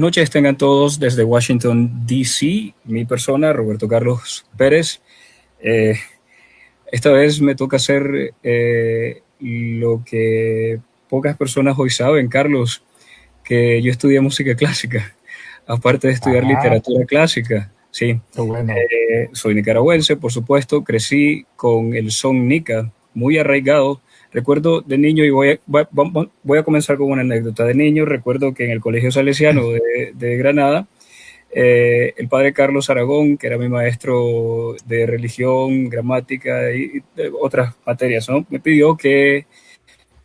Noches tengan todos desde Washington, D.C. Mi persona, Roberto Carlos Pérez. Eh, Esta vez me toca hacer lo que pocas personas hoy saben, Carlos, que yo estudié música clásica, aparte de estudiar Ajá, literatura clásica. Sí, qué bueno. soy nicaragüense, por supuesto, crecí con el son nica muy arraigado. Recuerdo de niño, y voy a comenzar con una anécdota. De niño recuerdo que en el Colegio Salesiano de Granada, el padre Carlos Aragón, que era mi maestro de religión, gramática y otras materias, ¿no? Me pidió eh,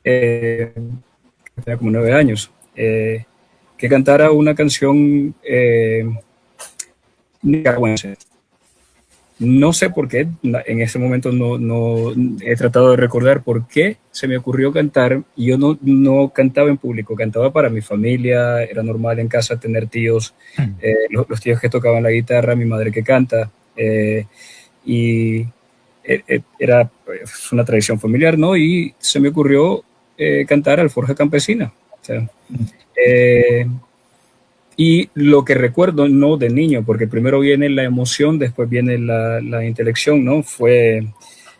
tenía como 9 años, que cantara una canción nicaragüense. No sé por qué, en ese momento no he tratado de recordar por qué se me ocurrió cantar. Y yo no cantaba en público, cantaba para mi familia. Era normal en casa tener tíos, los tíos que tocaban la guitarra, mi madre que canta, y era pues, una tradición familiar, ¿no? Y se me ocurrió cantar Alforja Campesina. O sea, eh, y lo que recuerdo, no de niño, porque primero viene la emoción, después viene la intelección, ¿no? Fue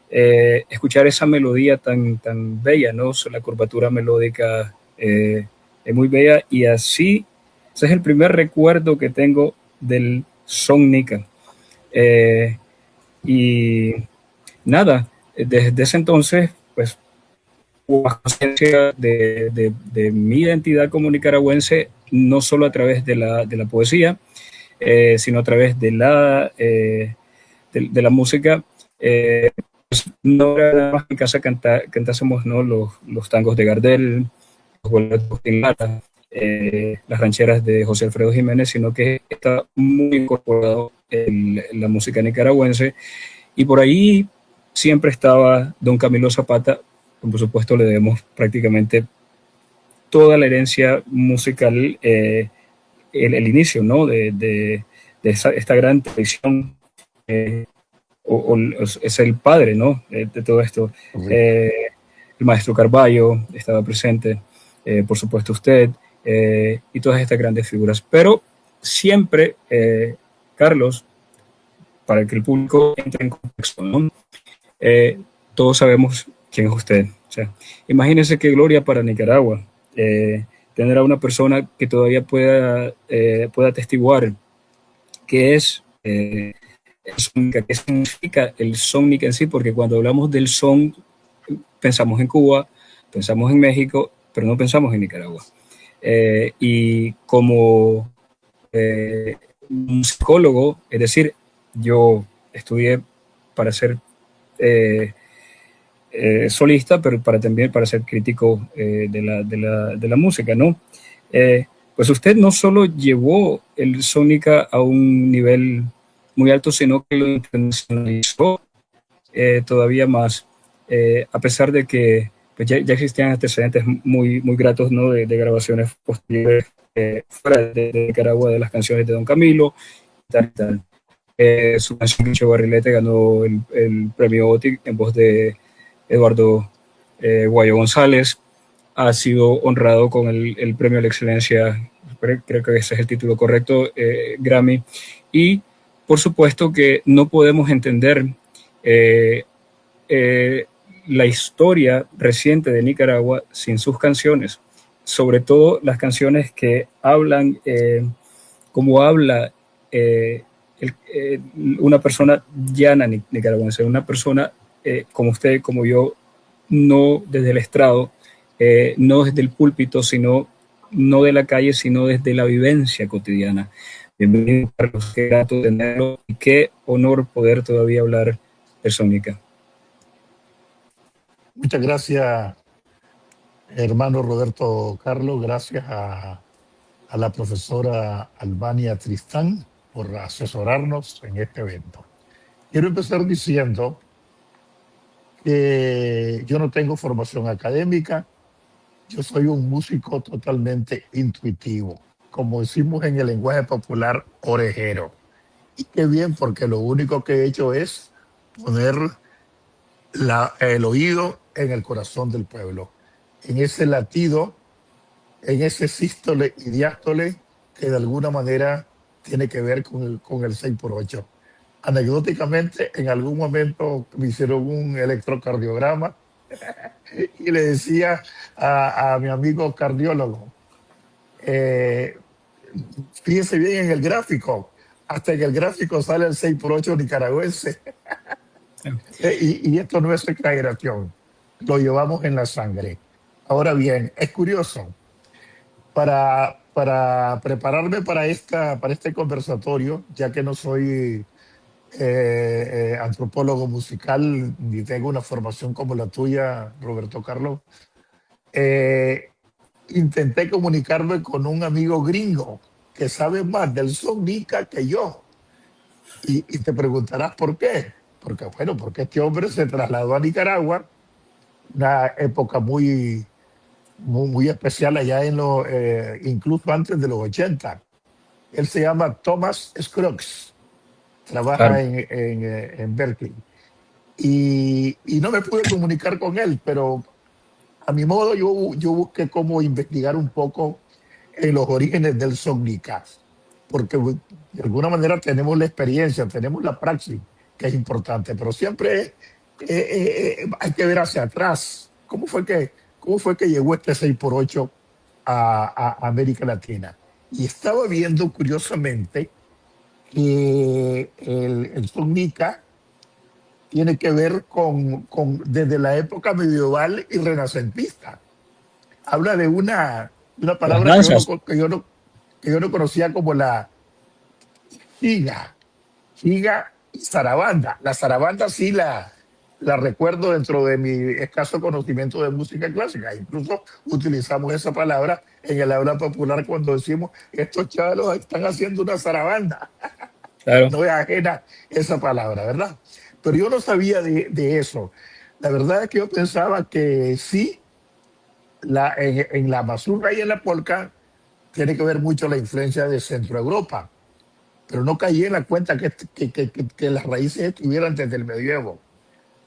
escuchar esa melodía tan bella, ¿no? La curvatura melódica es muy bella, y así, ese es el primer recuerdo que tengo del son nica. Eh, y nada, desde ese entonces, pues, hubo más conciencia de mi identidad como nicaragüense, no solo a través de la poesía, sino a través de la música. No era nada más que en casa cantásemos, ¿no? Los tangos de Gardel, los boleros de Inglaterra, las rancheras de José Alfredo Jiménez, sino que está muy incorporado en la música nicaragüense. Y por ahí siempre estaba don Camilo Zapata. Por supuesto, le debemos prácticamente toda la herencia musical, el inicio, ¿no? De esta gran tradición, eh, es el padre, ¿no? De todo esto. Correcto. Eh, el maestro Carballo estaba presente, por supuesto usted, y todas estas grandes figuras. Pero siempre, Carlos, para que el público entre en contexto, ¿no? Eh, todos sabemos quién es usted. O sea, imagínense qué gloria para Nicaragua, tener a una persona que todavía pueda atestiguar qué es el sónica, qué significa el sónica en sí, porque cuando hablamos del son, pensamos en Cuba, pensamos en México, pero no pensamos en Nicaragua. Y como un psicólogo, es decir, yo estudié para ser eh, solista, pero también para ser crítico de la música, ¿no? Pues usted no solo llevó el Sónica a un nivel muy alto, sino que lo internacionalizó todavía más, a pesar de que pues ya existían antecedentes muy gratos, ¿no? De grabaciones posteriores fuera de Nicaragua, de las canciones de Don Camilo, tal, tal. Su canción Bicho Barrilete ganó el premio OTI en voz de Eduardo Guayo González. Ha sido honrado con el premio a la excelencia, creo que ese es el título correcto, Grammy. Y por supuesto que no podemos entender eh, eh, la historia reciente de Nicaragua sin sus canciones, sobre todo las canciones que hablan como habla eh, una persona llana nicaragüense, una persona como usted, como yo, no desde el estrado, no desde el púlpito, sino no de la calle, sino desde la vivencia cotidiana. Bienvenido, Carlos, qué grato tenerlo y qué honor poder todavía hablar de Sónica. Muchas gracias, hermano Roberto Carlos. Gracias a la profesora Albania Tristán por asesorarnos en este evento. Quiero empezar diciendo que yo no tengo formación académica, yo soy un músico totalmente intuitivo, como decimos en el lenguaje popular, orejero. Y qué bien, porque lo único que he hecho es poner el oído en el corazón del pueblo, en ese latido, en ese sístole y diástole que de alguna manera tiene que ver con el 6x8. Anecdóticamente, en algún momento me hicieron un electrocardiograma y le decía a mi amigo cardiólogo, eh, fíjese bien en el gráfico, hasta en el gráfico sale el 6x8 nicaragüense. Y esto no es exageración, lo llevamos en la sangre. Ahora bien, es curioso, para prepararme para este conversatorio, ya que no soy antropólogo musical ni tengo una formación como la tuya, Roberto Carlos, eh, intenté comunicarme con un amigo gringo que sabe más del son nica que yo. Y te preguntarás por qué. Porque, bueno, porque este hombre se trasladó a Nicaragua, una época muy especial allá incluso antes de los 80. Él se llama Thomas Scruggs, Claro. trabaja en Berkeley. Y no me pude comunicar con él, pero a mi modo yo busqué cómo investigar un poco en los orígenes del son nica, porque de alguna manera tenemos la experiencia, tenemos la praxis, que es importante, pero siempre hay que ver hacia atrás. ¿Cómo fue que llegó este 6x8 a América Latina? Y estaba viendo curiosamente que el son nica tiene que ver desde la época medieval y renacentista. Habla de una Las palabra danzas, que yo no conocía como la giga, giga y zarabanda. La zarabanda sí la recuerdo dentro de mi escaso conocimiento de música clásica. Incluso utilizamos esa palabra en el habla popular cuando decimos estos chavalos están haciendo una zarabanda. claro. No es ajena esa palabra, ¿verdad? Pero yo no sabía de eso. La verdad es que yo pensaba que sí, en la mazurca y en la polca tiene que ver mucho la influencia de Centro Europa, pero no caí en la cuenta que las raíces estuvieran desde el medievo.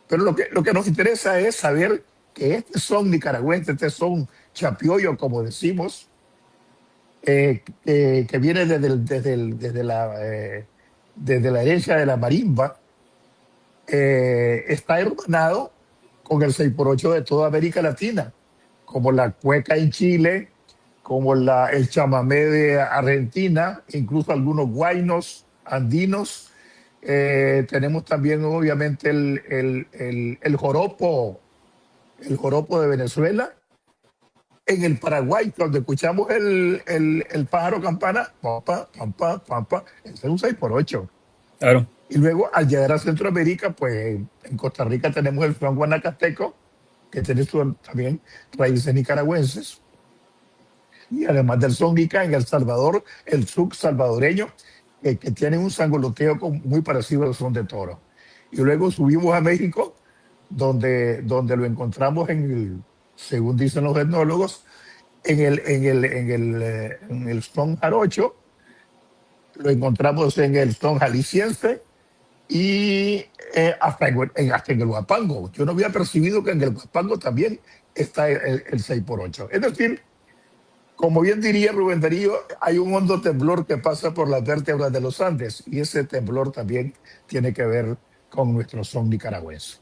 Pero lo que nos interesa es saber que este son nicaragüense, este son chapioyo, como decimos, que viene desde la herencia de la marimba, está hermanado con el 6x8 de toda América Latina, como la cueca en Chile, como el chamamé de Argentina, incluso algunos guaynos andinos. Tenemos también, obviamente, el joropo de Venezuela. En el Paraguay, cuando escuchamos el pájaro campana, pampa, pampa, pampa, ese es un 6x8. Claro. Y luego, al llegar a Centroamérica, pues en Costa Rica tenemos el son guanacasteco, que tiene también raíces nicaragüenses. Y además del son nica, en El Salvador, el sub salvadoreño, que tiene un sangoloteo muy parecido al son de toro. Y luego subimos a México, donde lo encontramos según dicen los etnólogos, en el son jarocho, lo encontramos en el son jalisciense y hasta en el huapango. Yo no había percibido que en el huapango también está el 6x8. Es decir, como bien diría Rubén Darío, hay un hondo temblor que pasa por las vértebras de los Andes y ese temblor también tiene que ver con nuestro son nicaragüense.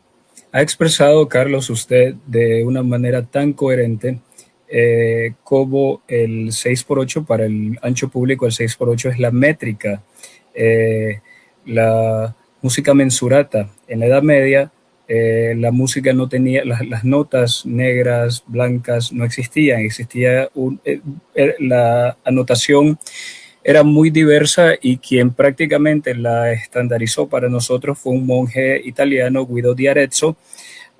Ha expresado, Carlos, usted de una manera tan coherente como el 6x8 para el ancho público, el 6x8 es la métrica, la música mensurata. En la Edad Media, la música no tenía, las notas negras, blancas, no existían, existía la anotación era muy diversa y quien prácticamente la estandarizó para nosotros fue un monje italiano, Guido di Arezzo,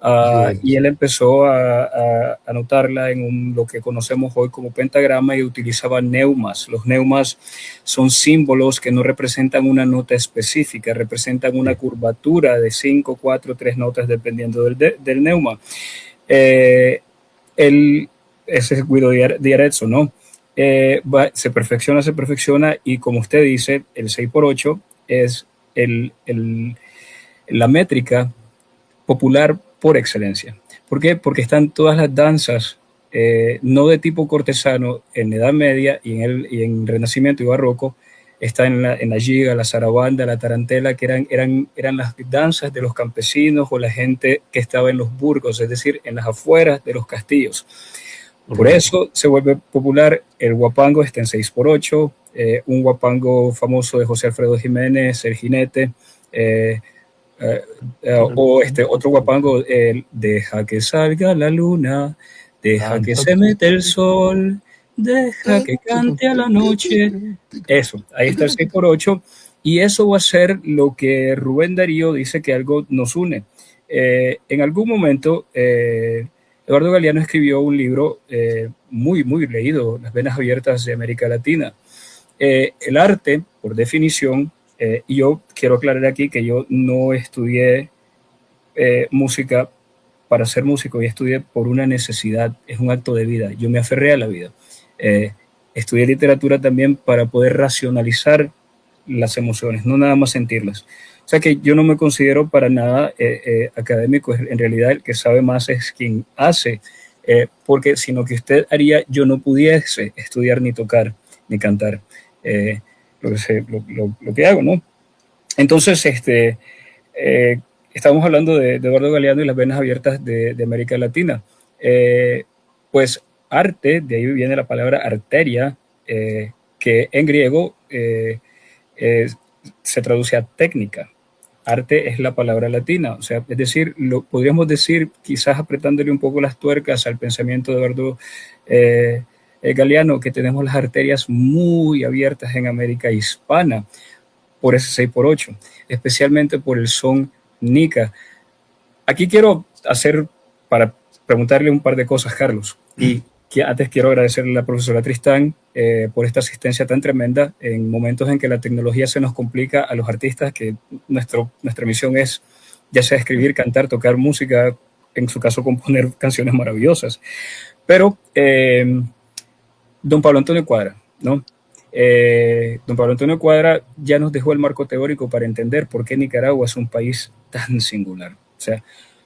y Yes. él empezó a anotarla en lo que conocemos hoy como pentagrama y utilizaba neumas. Los neumas son símbolos que no representan una nota específica, representan una Sí. curvatura de 5, 4, 3 notas dependiendo del neuma. Eh, Ese es Guido di Arezzo, ¿no? Se perfecciona y como usted dice, el 6x8 es la métrica popular por excelencia. ¿Por qué? Porque están todas las danzas no de tipo cortesano en Edad Media y en Renacimiento y Barroco, está en la giga, la zarabanda, la tarantela, que eran las danzas de los campesinos o la gente que estaba en los burgos, es decir, en las afueras de los castillos. Por eso se vuelve popular el guapango, está en 6x8, un guapango famoso de José Alfredo Jiménez, El Jinete, o otro guapango, deja que salga la luna, deja que se mete el sol, deja que cante a la noche. Eso, ahí está el 6x8, y eso va a ser lo que Rubén Darío dice que algo nos une. En algún momento, Eduardo Galeano escribió un libro muy, muy leído, Las venas abiertas de América Latina. El arte, por definición, y yo quiero aclarar aquí que yo no estudié música para ser músico, yo estudié por una necesidad, es un acto de vida, yo me aferré a la vida. Estudié literatura también para poder racionalizar las emociones, no nada más sentirlas. O sea que yo no me considero para nada académico, en realidad el que sabe más es quien hace, porque si no que usted haría, yo no pudiese estudiar ni tocar ni cantar lo que hago, ¿no? Entonces, estamos hablando de Eduardo Galeano y las venas abiertas de América Latina. Pues arte, de ahí viene la palabra arteria, que en griego se traduce a técnica. Arte es la palabra latina, o sea, es decir, podríamos decir, quizás apretándole un poco las tuercas al pensamiento de Eduardo Galeano, que tenemos las arterias muy abiertas en América hispana por ese 6x8, especialmente por el son nica. Aquí quiero para preguntarle un par de cosas, Carlos, y que antes quiero agradecerle a la profesora Tristán por esta asistencia tan tremenda en momentos en que la tecnología se nos complica a los artistas, que nuestra misión es ya sea escribir, cantar, tocar música, en su caso componer canciones maravillosas. Pero don Pablo Antonio Cuadra, ¿no? Don Pablo Antonio Cuadra ya nos dejó el marco teórico para entender por qué Nicaragua es un país tan singular. O sea,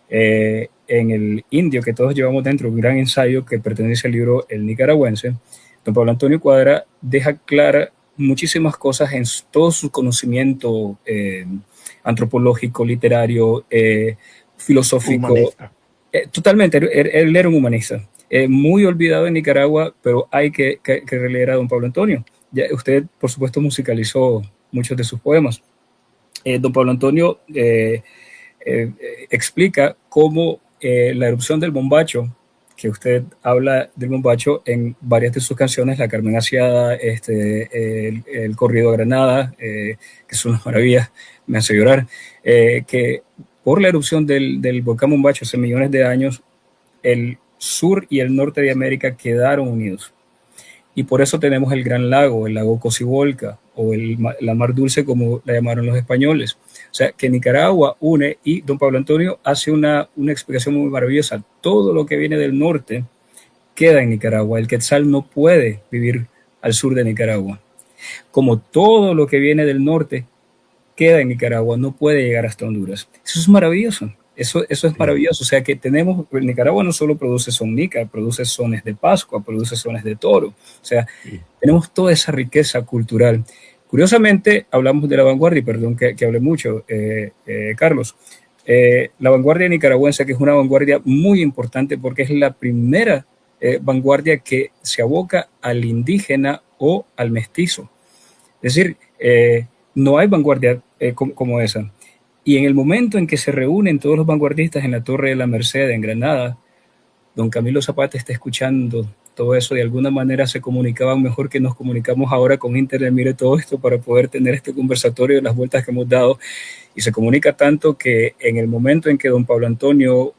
en el Indio que todos llevamos dentro, un gran ensayo que pertenece al libro El Nicaragüense, don Pablo Antonio Cuadra deja clara muchísimas cosas en todo su conocimiento antropológico, literario, filosófico. Totalmente, él era un humanista. Muy olvidado en Nicaragua, pero hay que releer a don Pablo Antonio. Ya, usted, por supuesto, musicalizó muchos de sus poemas. Don Pablo Antonio explica cómo la erupción del bombacho, que usted habla del bombacho en varias de sus canciones, La Carmen Aciada, el Corrido a Granada, que son unas maravillas, me hace llorar, que por la erupción del volcán Mombacho hace millones de años, el sur y el norte de América quedaron unidos. Y por eso tenemos el Gran Lago, el lago Cocibolca, o la Mar Dulce, como la llamaron los españoles. O sea, que Nicaragua une, y don Pablo Antonio hace una explicación muy maravillosa. Todo lo que viene del norte queda en Nicaragua. El Quetzal no puede vivir al sur de Nicaragua. Como todo lo que viene del norte queda en Nicaragua, no puede llegar hasta Honduras. Eso es maravilloso. Eso es maravilloso. O sea que Nicaragua no solo produce son nica, produce sones de Pascua, produce sones de toro. O sea, tenemos toda esa riqueza cultural. Curiosamente, hablamos de la vanguardia, y perdón que hable mucho, Carlos. La vanguardia nicaragüense, que es una vanguardia muy importante porque es la primera vanguardia que se aboca al indígena o al mestizo. Es decir, no hay vanguardia como esa. Y en el momento en que se reúnen todos los vanguardistas en la Torre de la Merced, en Granada, don Camilo Zapata está escuchando todo eso. De alguna manera se comunicaban mejor que nos comunicamos ahora con Internet. Mire todo esto para poder tener este conversatorio de las vueltas que hemos dado. Y se comunica tanto que en el momento en que don Pablo Antonio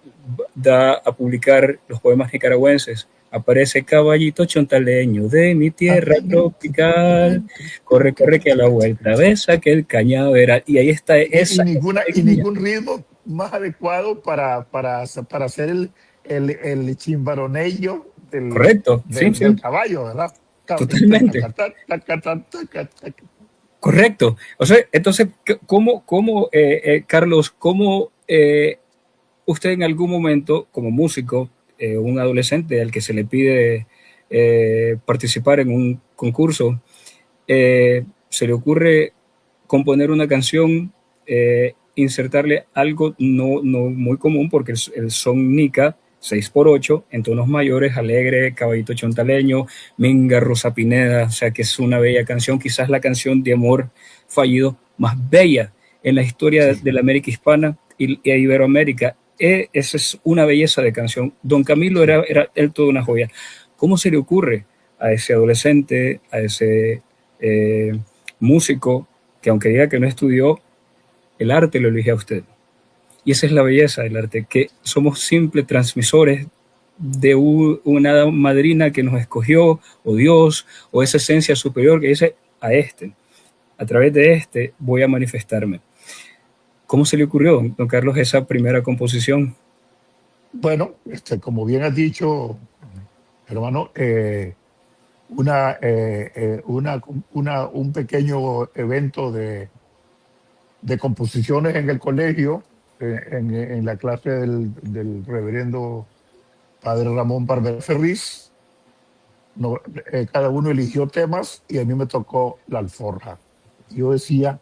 da a publicar los poemas nicaragüenses, aparece Caballito chontaleño de mi tierra tropical, corre, corre que a la vuelta ves aquel cañaveral, y ahí está esa. Y ningún ritmo más adecuado para hacer el chimbaroneño Correcto, del caballo, ¿verdad? Totalmente. Correcto. O sea, entonces, Carlos, cómo usted en algún momento, como músico, un adolescente al que se le pide participar en un concurso, se le ocurre componer una canción, insertarle algo no muy común, porque el son nica 6x8 en tonos mayores, alegre, caballito chontaleño, Minga, Rosa Pineda, o sea que es una bella canción, quizás la canción de amor fallido más bella en la historia de la América hispana y Iberoamérica. Esa es una belleza de canción. Don Camilo era él toda una joya. ¿Cómo se le ocurre a ese adolescente, a ese músico, que aunque diga que no estudió, el arte lo elige a usted? Y esa es la belleza del arte, que somos simples transmisores de una madrina que nos escogió, o Dios, o esa esencia superior que dice a través de voy a manifestarme. ¿Cómo se le ocurrió, don Carlos, esa primera composición? Bueno, como bien has dicho, hermano, un pequeño evento de composiciones en el colegio, en la clase del reverendo padre Ramón Barber Ferriz. Cada uno eligió temas y a mí me tocó la alforja. Yo decía,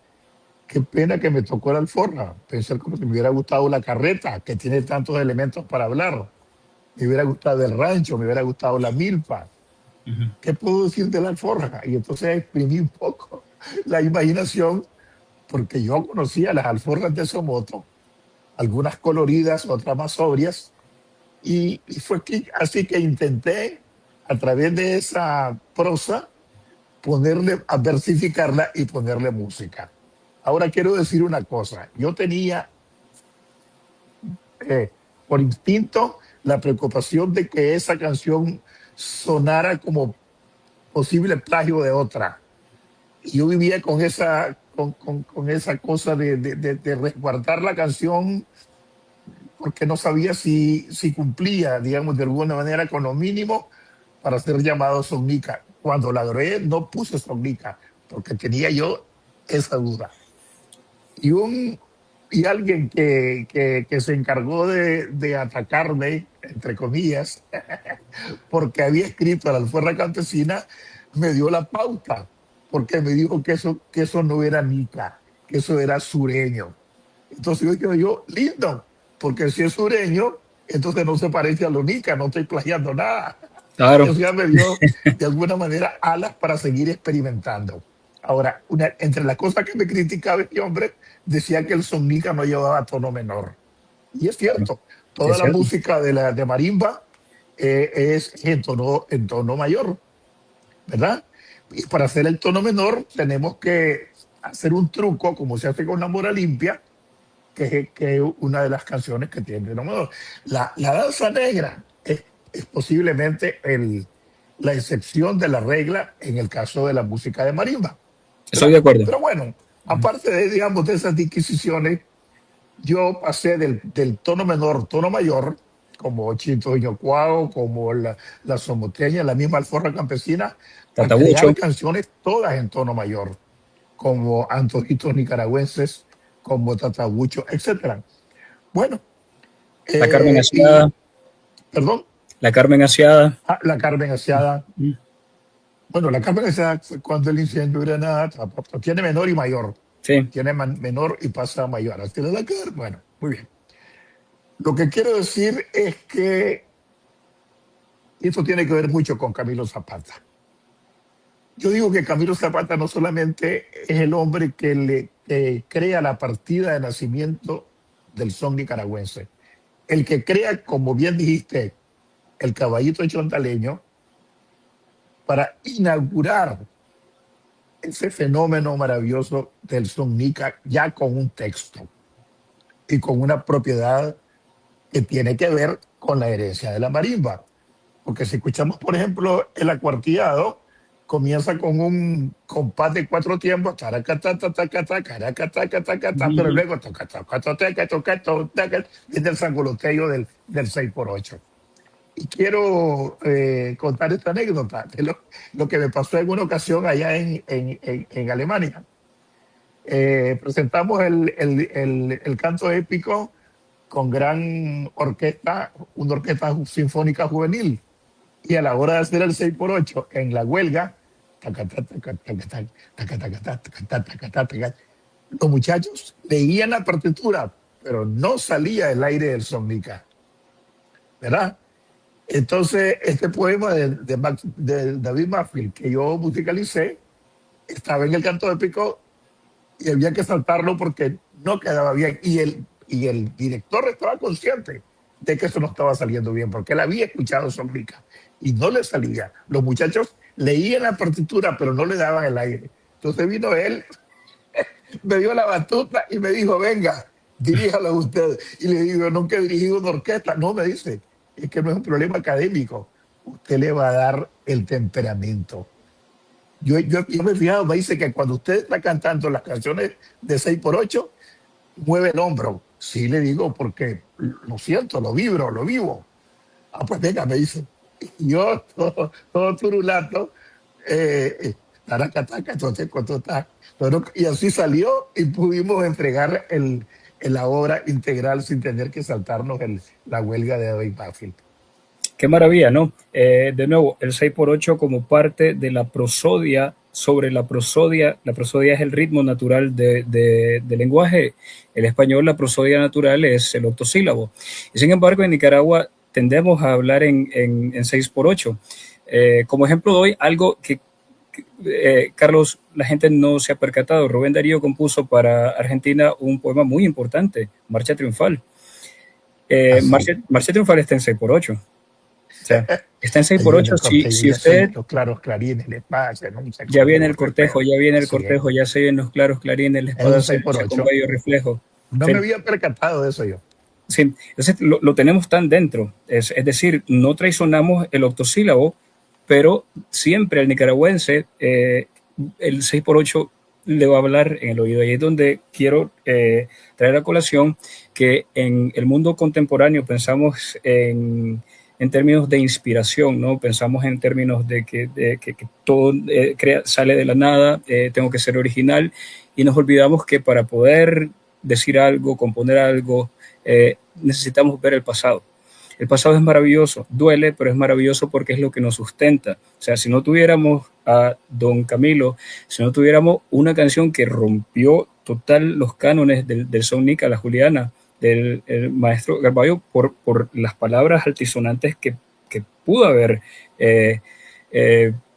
qué pena que me tocó la alforja. Pensé como que me hubiera gustado la carreta, que tiene tantos elementos para hablar. Me hubiera gustado el rancho, me hubiera gustado la milpa. ¿Qué puedo decir de la alforja? Y entonces exprimí un poco la imaginación, porque yo conocía las alforjas de Somoto, algunas coloridas, otras más sobrias, y fue así que intenté, a través de esa prosa, a versificarla y ponerle música. Ahora quiero decir una cosa, yo tenía por instinto la preocupación de que esa canción sonara como posible plagio de otra. Y yo vivía con esa cosa de resguardar la canción, porque no sabía si cumplía, digamos, de alguna manera con lo mínimo para ser llamado Sónica. Cuando la grabé no puse Sónica, porque tenía yo esa duda. Y alguien que se encargó de atacarme, entre comillas, porque había escrito la alforja campesina, me dio la pauta, porque me dijo que eso no era nica, que eso era sureño. Entonces yo, lindo, porque si es sureño, entonces no se parece a lo nica, no estoy plagiando nada. Claro. Eso ya me dio, de alguna manera, alas para seguir experimentando. Ahora, entre las cosas que me criticaba este hombre, decía que el sonica no llevaba tono menor. Y es cierto, toda la música de marimba es en tono mayor, ¿verdad? Y para hacer el tono menor tenemos que hacer un truco, como se hace con la mora limpia, que es una de las canciones que tiene tono menor. La danza negra es posiblemente la excepción de la regla en el caso de la música de marimba. Estoy de acuerdo. Pero bueno, aparte digamos, de esas disquisiciones, yo pasé del tono menor, tono mayor, como Chito Ñocuao, como la Somoteña, la misma alforja campesina, a crear canciones todas en tono mayor, como Antojitos Nicaragüenses, como Tatabucho, etc. Bueno. La Carmen Aseada. ¿Perdón? La Carmen Aseada. La Carmen Aseada. Bueno, la Carmen Aseada, cuando el incendio era nada, tiene menor y mayor. Sí. Tiene menor y pasa a mayor. Así la Carmen. Bueno, muy bien. Lo que quiero decir es que esto tiene que ver mucho con Camilo Zapata. Yo digo que Camilo Zapata no solamente es el hombre que crea la partida de nacimiento del son nicaragüense, el que crea, como bien dijiste, el caballito chontaleño para inaugurar ese fenómeno maravilloso del son nica, ya con un texto y con una propiedad que tiene que ver con la herencia de la marimba. Porque si escuchamos, por ejemplo, el acuartillado, comienza con un compás de 4 tiempos, pero luego viene el sangoloteo del 6x8. Y quiero contar esta anécdota de lo que me pasó en una ocasión allá en Alemania. Presentamos el canto épico con gran orquesta, una orquesta sinfónica juvenil. Y a la hora de hacer el 6x8 en la huelga, los muchachos leían la partitura, pero no salía el aire del sonica, ¿verdad? Entonces, este poema de David Maffield que yo musicalicé estaba en el canto de Pico y había que saltarlo porque no quedaba bien. Y el director estaba consciente de que eso no estaba saliendo bien porque él había escuchado Sonica y no le salía. Los muchachos leían la partitura, pero no le daban el aire. Entonces vino él, me dio la batuta y me dijo, venga, diríjalo usted. Y le digo, nunca he dirigido una orquesta. No, me dice, es que no es un problema académico. Usted le va a dar el temperamento. Yo me he fijado, me dice que cuando usted está cantando las canciones de 6x8, mueve el hombro. Sí, le digo, porque lo siento, lo vibro, lo vivo. Ah, pues venga, me dice. Y yo, todo turulato, taracataca, entonces, y así salió y pudimos entregar la obra integral sin tener que saltarnos la huelga de David Maffield. Qué maravilla, ¿no? De nuevo, el 6x8 como parte de la prosodia, sobre la prosodia es el ritmo natural del lenguaje. El español, la prosodia natural es el octosílabo. Y sin embargo, en Nicaragua tendemos a hablar en 6x8. Como ejemplo doy algo que Carlos, la gente no se ha percatado. Rubén Darío compuso para Argentina un poema muy importante, Marcha Triunfal. Marcha Triunfal está en 6x8. O sea, está en 6x8. Si usted. Los claros clarines, la espada, ¿no? Ya viene el cortejo, ya se ven los claros clarines, la espada se con medio reflejo. No me había percatado de eso yo. Sí, entonces lo tenemos tan dentro. Es decir, no traicionamos el octosílabo, pero siempre al nicaragüense el 6x8 le va a hablar en el oído. Y es donde quiero traer a colación que en el mundo contemporáneo pensamos en términos de inspiración, ¿no? Pensamos en términos de que todo sale de la nada, tengo que ser original, y nos olvidamos que para poder decir algo, componer algo, necesitamos ver el pasado. El pasado es maravilloso, duele, pero es maravilloso porque es lo que nos sustenta. O sea, si no tuviéramos a Don Camilo, si no tuviéramos una canción que rompió total los cánones del sonica, la juliana, del maestro Garballo, por las palabras altisonantes que pudo haber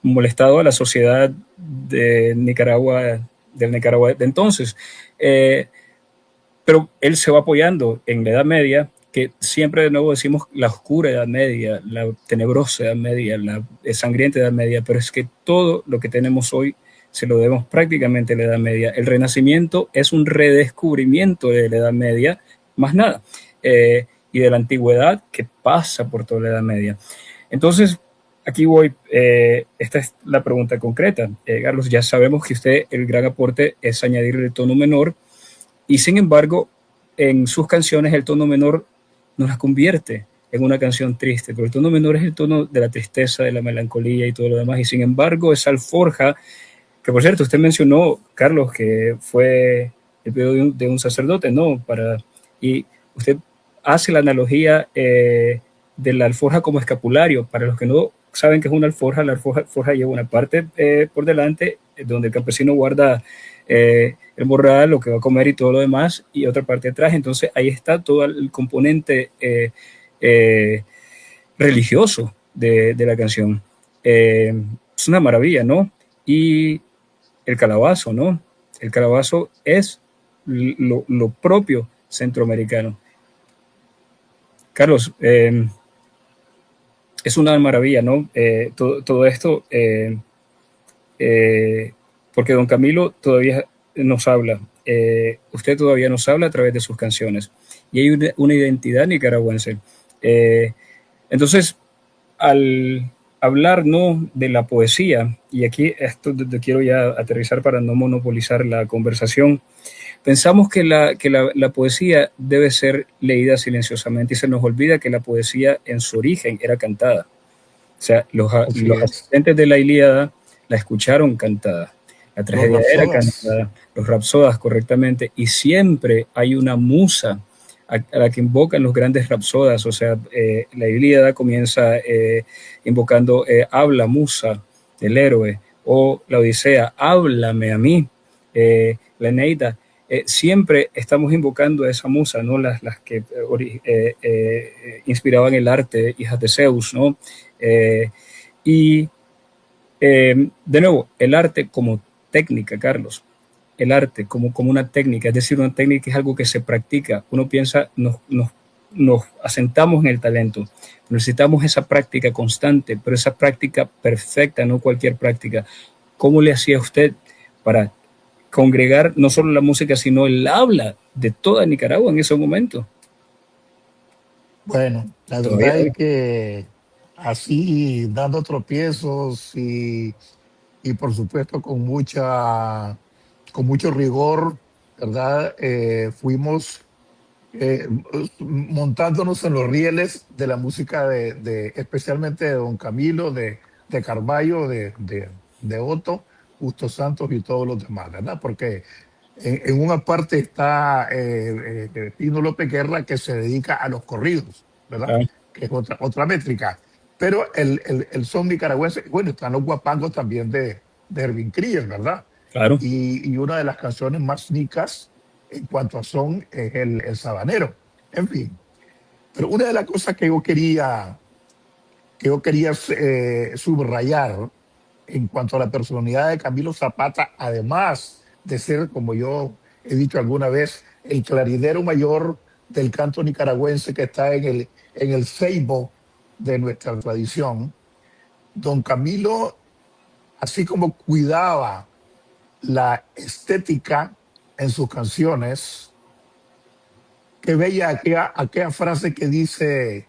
molestado a la sociedad de Nicaragua, del Nicaragua de entonces. Pero él se va apoyando en la Edad Media, que siempre de nuevo decimos la oscura Edad Media, la tenebrosa Edad Media, la sangrienta Edad Media, pero es que todo lo que tenemos hoy se lo debemos prácticamente a la Edad Media. El Renacimiento es un redescubrimiento de la Edad Media, más nada, y de la antigüedad que pasa por toda la Edad Media. Entonces, aquí voy, esta es la pregunta concreta. Carlos, ya sabemos que usted, el gran aporte es añadirle el tono menor, y sin embargo, en sus canciones el tono menor nos la convierte en una canción triste, pero el tono menor es el tono de la tristeza, de la melancolía y todo lo demás, y sin embargo esa alforja, que por cierto usted mencionó, Carlos, que fue el pedido de un sacerdote, ¿no? Y usted hace la analogía de la alforja como escapulario. Para los que no saben que es una alforja, la alforja lleva una parte por delante donde el campesino guarda el morral, lo que va a comer y todo lo demás, y otra parte atrás. Entonces ahí está todo el componente religioso de la canción. Es una maravilla, ¿no? Y el calabazo, ¿no? El calabazo es lo propio centroamericano. Carlos, es una maravilla, ¿no? Todo esto, porque don Camilo todavía nos habla, usted todavía nos habla a través de sus canciones, y hay una identidad nicaragüense. Entonces, al hablar, ¿no?, de la poesía, y aquí esto quiero ya aterrizar para no monopolizar la conversación, pensamos que la poesía debe ser leída silenciosamente, y se nos olvida que la poesía en su origen era cantada. O sea, los asistentes de la Ilíada la escucharon cantada, la tragedia era cantada, los rapsodas correctamente, y siempre hay una musa, a la que invocan los grandes rapsodas. O sea, la Ilíada comienza invocando habla, musa, del héroe, o la Odisea, háblame a mí, la Eneida. Siempre estamos invocando a esa musa, ¿no? Las que inspiraban el arte, hijas de Zeus, ¿no? Y de nuevo, el arte como técnica, Carlos, el arte como una técnica, es decir, una técnica es algo que se practica. Uno piensa, nos asentamos en el talento, necesitamos esa práctica constante, pero esa práctica perfecta, no cualquier práctica. ¿Cómo le hacía usted para congregar no solo la música, sino el habla de toda Nicaragua en ese momento? Bueno, la Todavía. verdad es que así, dando tropiezos y por supuesto con mucho rigor, ¿verdad? Fuimos montándonos en los rieles de la música especialmente de Don Camilo, de Carballo, de Otto, Justo Santos y todos los demás, ¿verdad? Porque en una parte está Pino López Guerra, que se dedica a los corridos, ¿verdad? Ah, Que es otra métrica. Pero el son nicaragüense, bueno, están los guapangos también de Erwin Krieger, ¿verdad? claro. Y una de las canciones más nicas en cuanto a son es el sabanero. En fin, pero una de las cosas que yo quería subrayar en cuanto a la personalidad de Camilo Zapata, además de ser, como yo he dicho alguna vez, el clarinero mayor del canto nicaragüense que está en el ceibo de nuestra tradición, don Camilo, así como cuidaba la estética en sus canciones, que veía aquella frase que dice,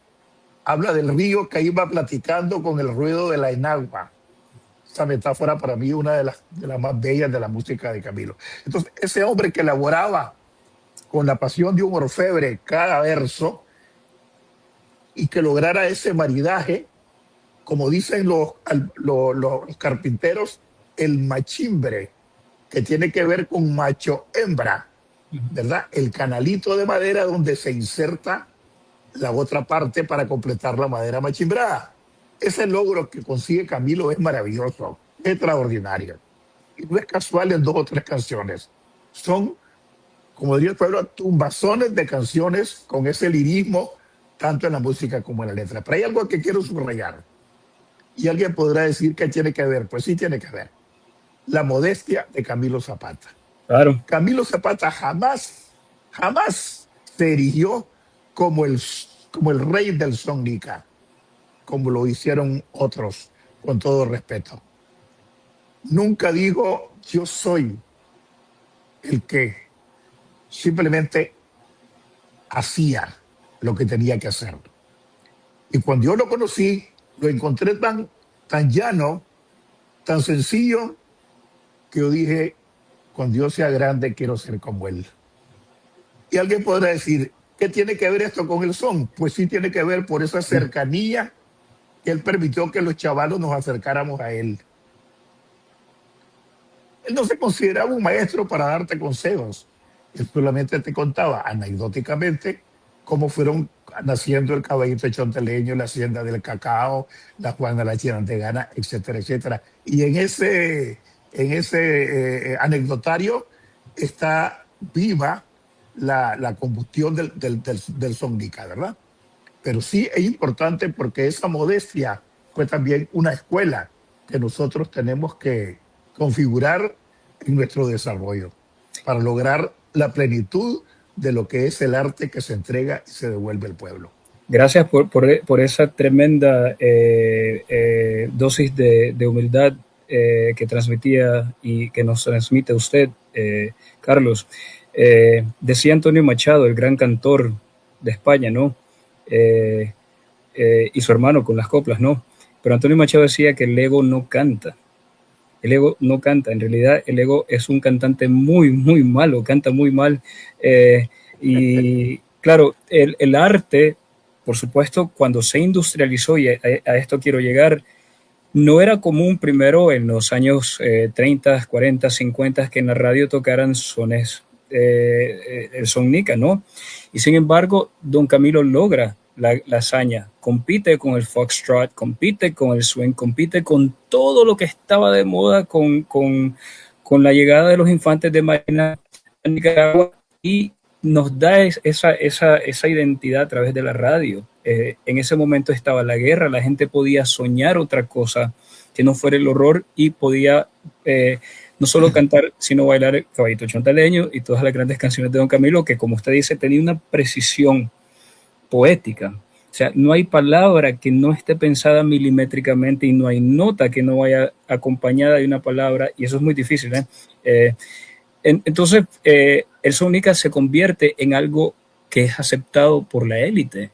habla del río que iba platicando con el ruido de la enagua. Esa metáfora para mí es una de las más bellas de la música de Camilo. Entonces, ese hombre que elaboraba con la pasión de un orfebre cada verso y que lograra ese maridaje, como dicen los carpinteros, el machimbre, que tiene que ver con macho hembra, ¿verdad? El canalito de madera donde se inserta la otra parte para completar la madera machimbrada. Ese logro que consigue Camilo es maravilloso, es extraordinario. Y no es casual en 2 o 3 canciones. Son, como diría el pueblo, tumbazones de canciones con ese lirismo, tanto en la música como en la letra. Pero hay algo que quiero subrayar. Y alguien podrá decir que tiene que ver. Pues sí tiene que ver. La modestia de Camilo Zapata. Claro. Camilo Zapata jamás se erigió como el rey del son nica, como lo hicieron otros, con todo respeto. Nunca dijo, yo soy el que simplemente hacía lo que tenía que hacer. Y cuando yo lo conocí, lo encontré tan llano, tan sencillo, que yo dije, cuando Dios sea grande, quiero ser como él. Y alguien podrá decir, ¿qué tiene que ver esto con el son? Pues sí tiene que ver por esa cercanía que él permitió que los chavalos nos acercáramos a él. Él no se consideraba un maestro para darte consejos. Él solamente te contaba anecdóticamente cómo fueron naciendo el caballito chonteleño, la hacienda del cacao, la Juana la Chinantegana, etcétera, etcétera. Y en ese anecdotario está viva la combustión del son nica, ¿verdad? Pero sí es importante porque esa modestia fue también una escuela que nosotros tenemos que configurar en nuestro desarrollo para lograr la plenitud de lo que es el arte que se entrega y se devuelve al pueblo. Gracias por esa tremenda dosis de humildad que transmitía y que nos transmite usted, Carlos. Decía Antonio Machado, el gran cantor de España, ¿no? Y su hermano con las coplas, ¿no? Pero Antonio Machado decía que el ego no canta. El ego no canta, en realidad el ego es un cantante muy, muy malo, canta muy mal. Y claro, el arte, por supuesto, cuando se industrializó, y a esto quiero llegar, no era común primero en los años 30, 40, 50 que en la radio tocaran sones el son nica, ¿no? Y sin embargo, don Camilo logra la hazaña, compite con el foxtrot, compite con el swing, compite con todo lo que estaba de moda con la llegada de los infantes de Marina a Nicaragua y nos da esa identidad a través de la radio. En ese momento estaba la guerra, la gente podía soñar otra cosa que no fuera el horror y podía no solo cantar, sino bailar el Caballito Chontaleño y todas las grandes canciones de don Camilo, que como usted dice, tenía una precisión poética. O sea, no hay palabra que no esté pensada milimétricamente y no hay nota que no vaya acompañada de una palabra, y eso es muy difícil. Entonces, el son nica se convierte en algo que es aceptado por la élite,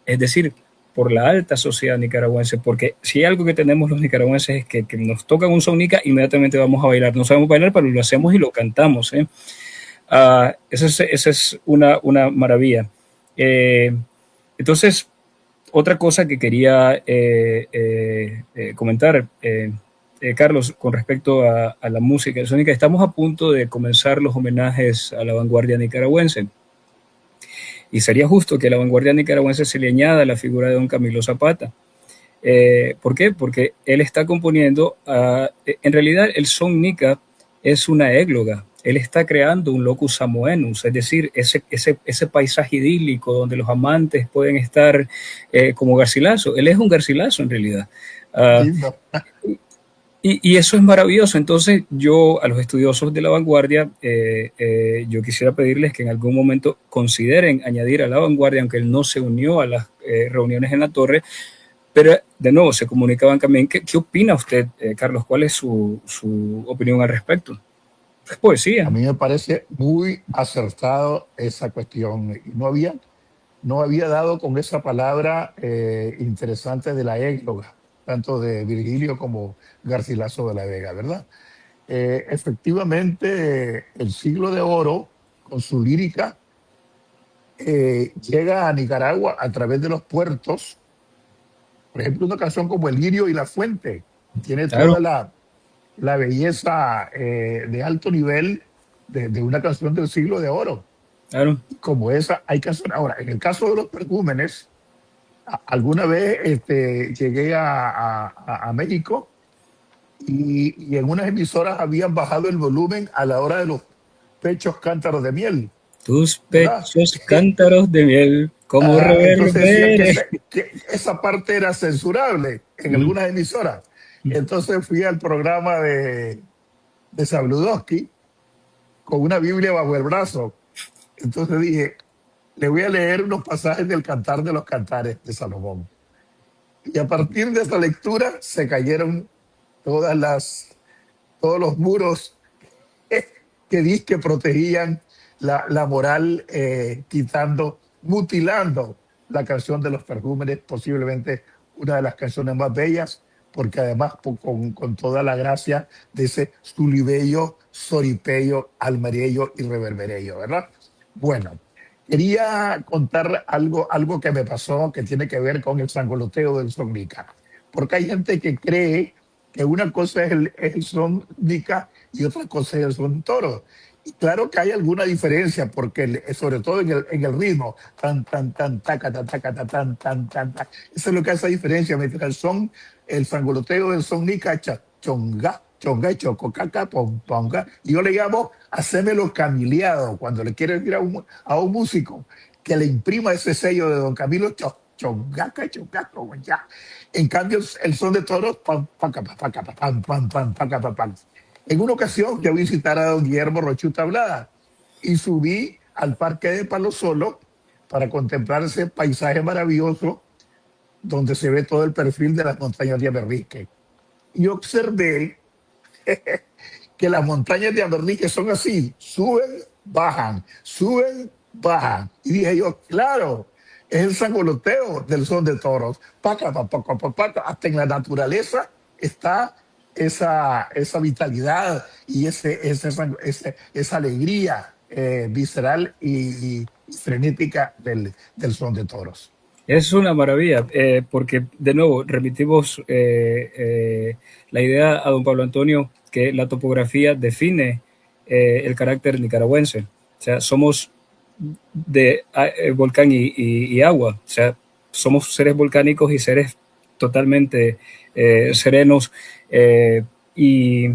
es decir, por la alta sociedad nicaragüense, porque si hay algo que tenemos los nicaragüenses es que nos tocan un son nica, inmediatamente vamos a bailar. No sabemos bailar, pero lo hacemos y lo cantamos. Esa es una maravilla. Entonces, otra cosa que quería comentar, Carlos, con respecto a la música sónica, estamos a punto de comenzar los homenajes a la vanguardia nicaragüense. Y sería justo que a la vanguardia nicaragüense se le añada la figura de don Camilo Zapata. ¿Por qué? Porque él está componiendo, en realidad el son nica es una égloga. Él está creando un locus amoenus, es decir, ese paisaje idílico donde los amantes pueden estar como Garcilaso. Él es un Garcilaso en realidad. Y eso es maravilloso. Entonces yo a los estudiosos de la vanguardia, yo quisiera pedirles que en algún momento consideren añadir a la vanguardia, aunque él no se unió a las reuniones en la torre, pero de nuevo se comunicaban también. ¿Qué opina usted, Carlos? ¿Cuál es su opinión al respecto? Es poesía. A mí me parece muy acertado esa cuestión. No había dado con esa palabra interesante de la égloga, tanto de Virgilio como Garcilaso de la Vega, ¿verdad? Efectivamente, el siglo de oro, con su lírica, llega a Nicaragua a través de los puertos. Por ejemplo, una canción como El lirio y la fuente tiene Claro. toda la belleza de alto nivel de una canción del siglo de oro. Claro. Como esa, hay canciones. Ahora, en el caso de los pergúmenes, alguna vez llegué a México y en unas emisoras habían bajado el volumen a la hora de los pechos cántaros de miel. Tus ¿Verdad? pechos cántaros de miel, como Entonces decían reverbere. que esa parte era censurable en algunas emisoras. Entonces fui al programa de Sabludowski con una Biblia bajo el brazo. Entonces dije, le voy a leer unos pasajes del Cantar de los Cantares de Salomón. Y a partir de esa lectura se cayeron todos los muros que protegían la moral, mutilando la canción de los pergúmenes, posiblemente una de las canciones más bellas, porque además con toda la gracia de ese sulibello, soripello, almarello y reverberello, ¿verdad? Bueno, quería contar algo que me pasó que tiene que ver con el sangoloteo del son nica, porque hay gente que cree que una cosa es el son nica y otra cosa es el son toro. Y claro que hay alguna diferencia, porque sobre todo en el ritmo, tan, tan, tan, taca, tan, taca, tan, tan, tan, tan, tan. Eso es lo que hace diferencia. Mientras el sangoloteo del son nica, chonga, chonga, chococaca, pomponga. Y yo le llamo hacémelo camiliado, cuando le quiere decir a un músico que le imprima ese sello de don Camilo, chongaca, chongaca, ya. En cambio, el son de toros, pam, pam, pam, pam, pam, pam, pam, pam, pam, pam. En una ocasión yo visitar a don Guillermo Rochu Tablada y subí al Parque de Palo Solo para contemplar ese paisaje maravilloso donde se ve todo el perfil de las montañas de Aberrique. Y observé que las montañas de Aberrique son así, suben, bajan, suben, bajan. Y dije yo, claro, es el sangoloteo del son de toros. Paca, paca, paca, paca. Hasta en la naturaleza está esa vitalidad y esa alegría visceral y frenética del son de toros. Es una maravilla, porque de nuevo remitimos la idea a don Pablo Antonio que la topografía define el carácter nicaragüense. O sea, somos de volcán y agua. O sea, somos seres volcánicos y seres totalmente serenos. Y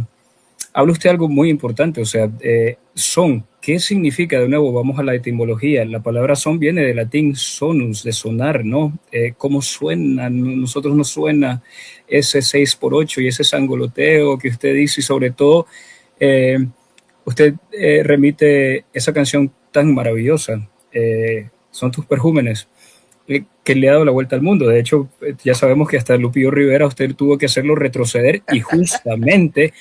habla usted algo muy importante, o sea, son. ¿Qué significa? De nuevo, vamos a la etimología. La palabra son viene del latín sonus, de sonar, ¿no? ¿Cómo suena? Nosotros nos suena ese 6x8 y ese sangoloteo que usted dice, y sobre todo, eh, usted remite esa canción tan maravillosa, Son tus perjúmenes, que le ha dado la vuelta al mundo. De hecho, ya sabemos que hasta Lupillo Rivera usted tuvo que hacerlo retroceder y justamente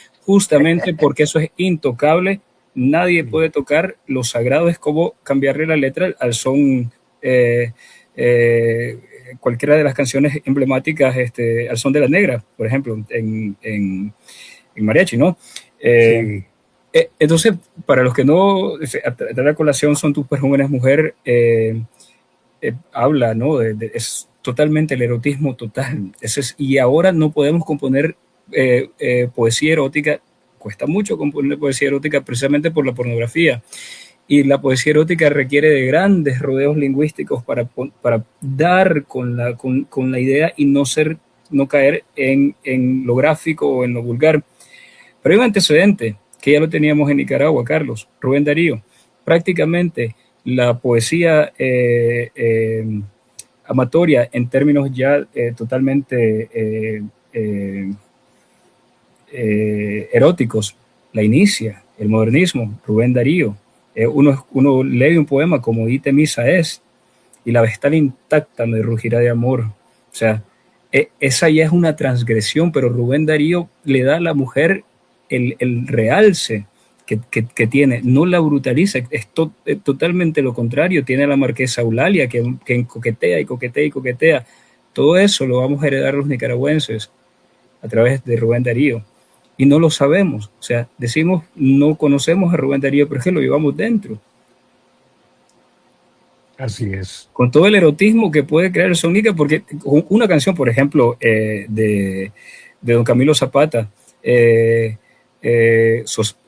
porque eso es intocable. Nadie puede tocar lo sagrado, es como cambiarle la letra al son, eh, eh, cualquiera de las canciones emblemáticas, al son de la negra, por ejemplo, en mariachi, ¿no? Sí, Entonces, para los que no, a la colación Son tus perjúmenes, mujer, habla, ¿no? Es totalmente el erotismo total. Y ahora no podemos componer poesía erótica, cuesta mucho componer poesía erótica precisamente por la pornografía. Y la poesía erótica requiere de grandes rodeos lingüísticos para dar con la idea y no caer en lo gráfico o en lo vulgar. Pero hay un antecedente que ya lo teníamos en Nicaragua, Carlos, Rubén Darío. Prácticamente la poesía amatoria en términos ya totalmente eróticos, la inicia el modernismo, Rubén Darío. Uno lee un poema como Ite misa es, y la vestal intacta me rugirá de amor. O sea, esa ya es una transgresión, pero Rubén Darío le da a la mujer el realce que tiene, no la brutaliza, totalmente lo contrario. Tiene a la marquesa Eulalia que coquetea y coquetea y coquetea. Todo eso lo vamos a heredar los nicaragüenses a través de Rubén Darío. Y no lo sabemos. O sea, decimos, no conocemos a Rubén Darío, pero es que lo llevamos dentro. así es. Con todo el erotismo que puede crear el Sónica, porque una canción, por ejemplo, de don Camilo Zapata,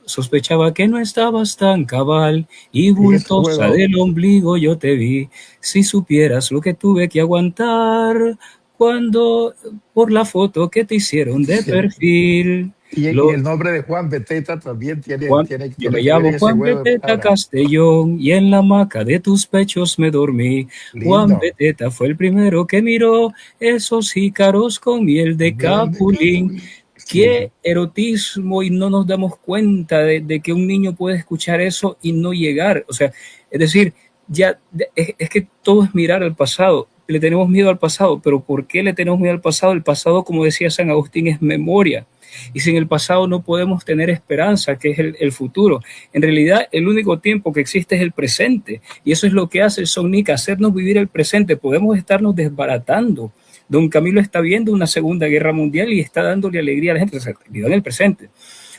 sospechaba que no estabas tan cabal y En ese bultosa juego, del ombligo yo te vi, si supieras lo que tuve que aguantar cuando por la foto que te hicieron de perfil. y Lo, el nombre de Juan Beteta también Juan, yo me tiene que ver llamo en ese Juan juego de Beteta palabras. Castellón y en la hamaca de tus pechos me dormí. Juan Lindo. Beteta fue el primero que miró esos jícaros con miel de Miel de capulín. Capulín. Sí, Qué erotismo, y no nos damos cuenta de que un niño puede escuchar eso y no llegar. O sea, es decir, ya es que todo es mirar al pasado. Le tenemos miedo al pasado, pero ¿por qué le tenemos miedo al pasado? El pasado, como decía San Agustín, es memoria. Y sin el pasado no podemos tener esperanza, que es el futuro. En realidad, el único tiempo que existe es el presente. Y eso es lo que hace el Sónica, hacernos vivir el presente. Podemos estarnos desbaratando. Don Camilo está viendo una Segunda Guerra Mundial y está dándole alegría a la gente. O sea, viva en el presente.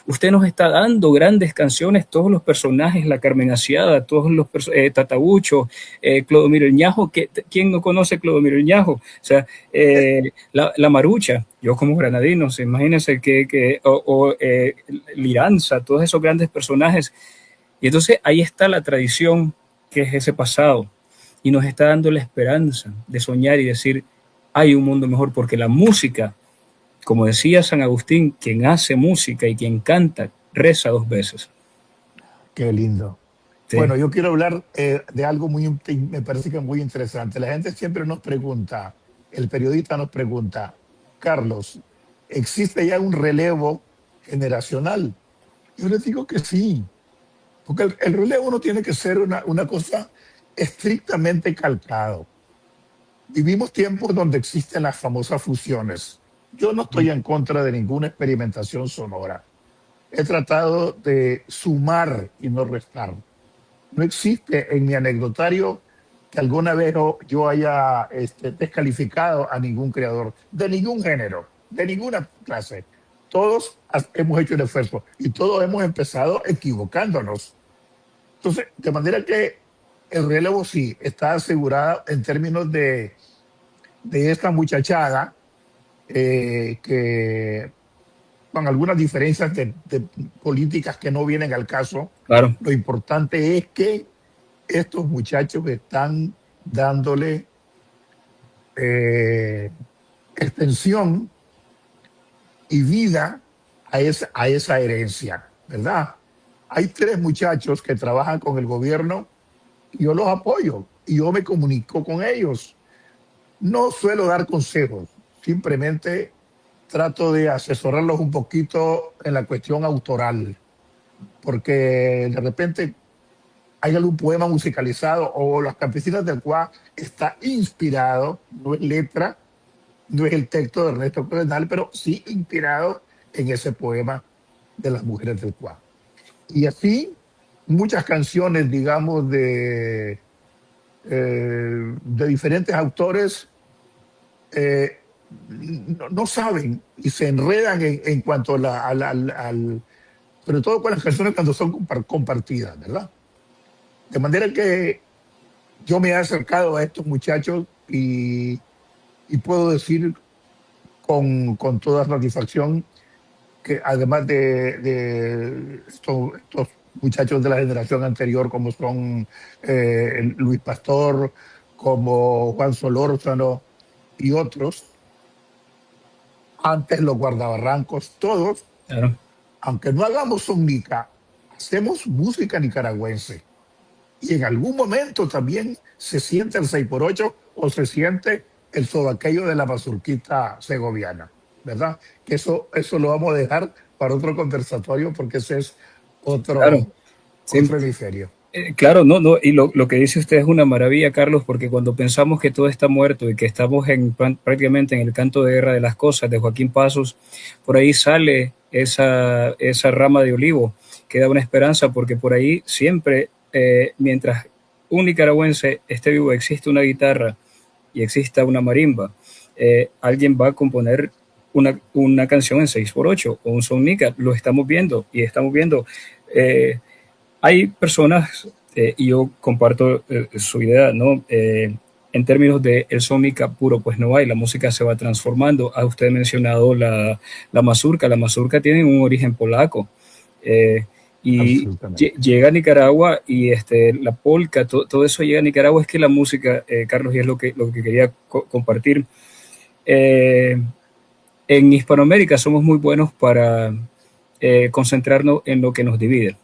Usted nos está dando grandes canciones, todos los personajes, la Carmen Aciada, todos los Tatabucho, Clodomiro Ñajo, ¿quién no conoce Clodomiro Ñajo? O sea, la Marucha, yo como granadino, imagínense o Liranza, todos esos grandes personajes. Y entonces ahí está la tradición, que es ese pasado, y nos está dando la esperanza de soñar y decir, hay un mundo mejor, porque la música, como decía San Agustín, quien hace música y quien canta, reza dos veces. qué lindo. ¿Sí? Bueno, yo quiero hablar de algo me parece que muy interesante. La gente siempre nos pregunta, el periodista nos pregunta, Carlos, ¿existe ya un relevo generacional? Yo les digo que sí, porque el relevo no tiene que ser una cosa estrictamente calcado. Vivimos tiempos donde existen las famosas fusiones. Yo no estoy en contra de ninguna experimentación sonora. He tratado de sumar y no restar. No existe en mi anecdotario que alguna vez yo haya descalificado a ningún creador, de ningún género, de ninguna clase. Todos hemos hecho el esfuerzo y todos hemos empezado equivocándonos. Entonces, de manera que el relevo sí está asegurado en términos de esta muchachada que con algunas diferencias de políticas que no vienen al caso, Claro, Lo importante es que estos muchachos están dándole eh, extensión y vida a esa herencia, ¿verdad? Hay 3 muchachos que trabajan con el gobierno y yo los apoyo y yo me comunico con ellos. No suelo dar consejos, simplemente trato de asesorarlos un poquito en la cuestión autoral, porque de repente hay algún poema musicalizado o Las Campesinas del Cuá está inspirado, no es letra, no es el texto de Ernesto Codenal, pero sí inspirado en ese poema de las mujeres del Cuá. Y así muchas canciones, digamos, de diferentes autores eh, no saben y se enredan en cuanto a sobre todo con las canciones cuando son compartidas, ¿verdad? De manera que yo me he acercado a estos muchachos y puedo decir con toda satisfacción que además de estos muchachos de la generación anterior, como son Luis Pastor, como Juan Solórzano y otros, antes los guardabarrancos, todos, claro. aunque no hagamos sonica, hacemos música nicaragüense. Y en algún momento también se siente el 6x8 o se siente el sobaqueño de la mazurquita segoviana, ¿verdad? Que eso lo vamos a dejar para otro conversatorio porque ese es Claro, sí. otro hemisferio. Claro, no, no, y lo que dice usted es una maravilla, Carlos, porque cuando pensamos que todo está muerto y que estamos prácticamente en el canto de guerra de las cosas de Joaquín Pasos, por ahí sale esa rama de olivo, que da una esperanza, porque por ahí siempre, mientras un nicaragüense esté vivo, existe una guitarra y exista una marimba, alguien va a componer una canción en 6x8 o un son nica, lo estamos viendo y estamos viendo. Eh, Hay personas, y yo comparto su idea, ¿no? En términos de el sónica puro, pues no hay, la música se va transformando. Ha usted mencionado la mazurca tiene un origen polaco. eh, y Absolutamente. llega a Nicaragua y la polca, todo eso llega a Nicaragua. Es que la música, Carlos, y es lo que quería compartir. Eh, en Hispanoamérica somos muy buenos para concentrarnos en lo que nos divide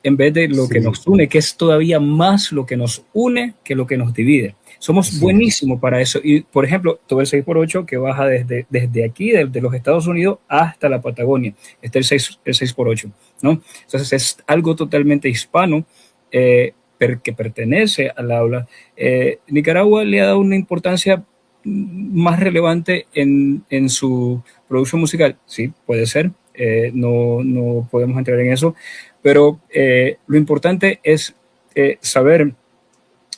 en vez de lo que Sí, nos une, que es todavía más lo que nos une que lo que nos divide. Somos así es. buenísimos para eso. Y, por ejemplo, todo el 6x8 que baja desde aquí, desde los Estados Unidos hasta la Patagonia, está el 6x8, ¿no? Entonces es algo totalmente hispano que pertenece al habla. Nicaragua le ha dado una importancia más relevante en su producción musical. Sí, puede ser. No podemos entrar en eso, pero lo importante es saber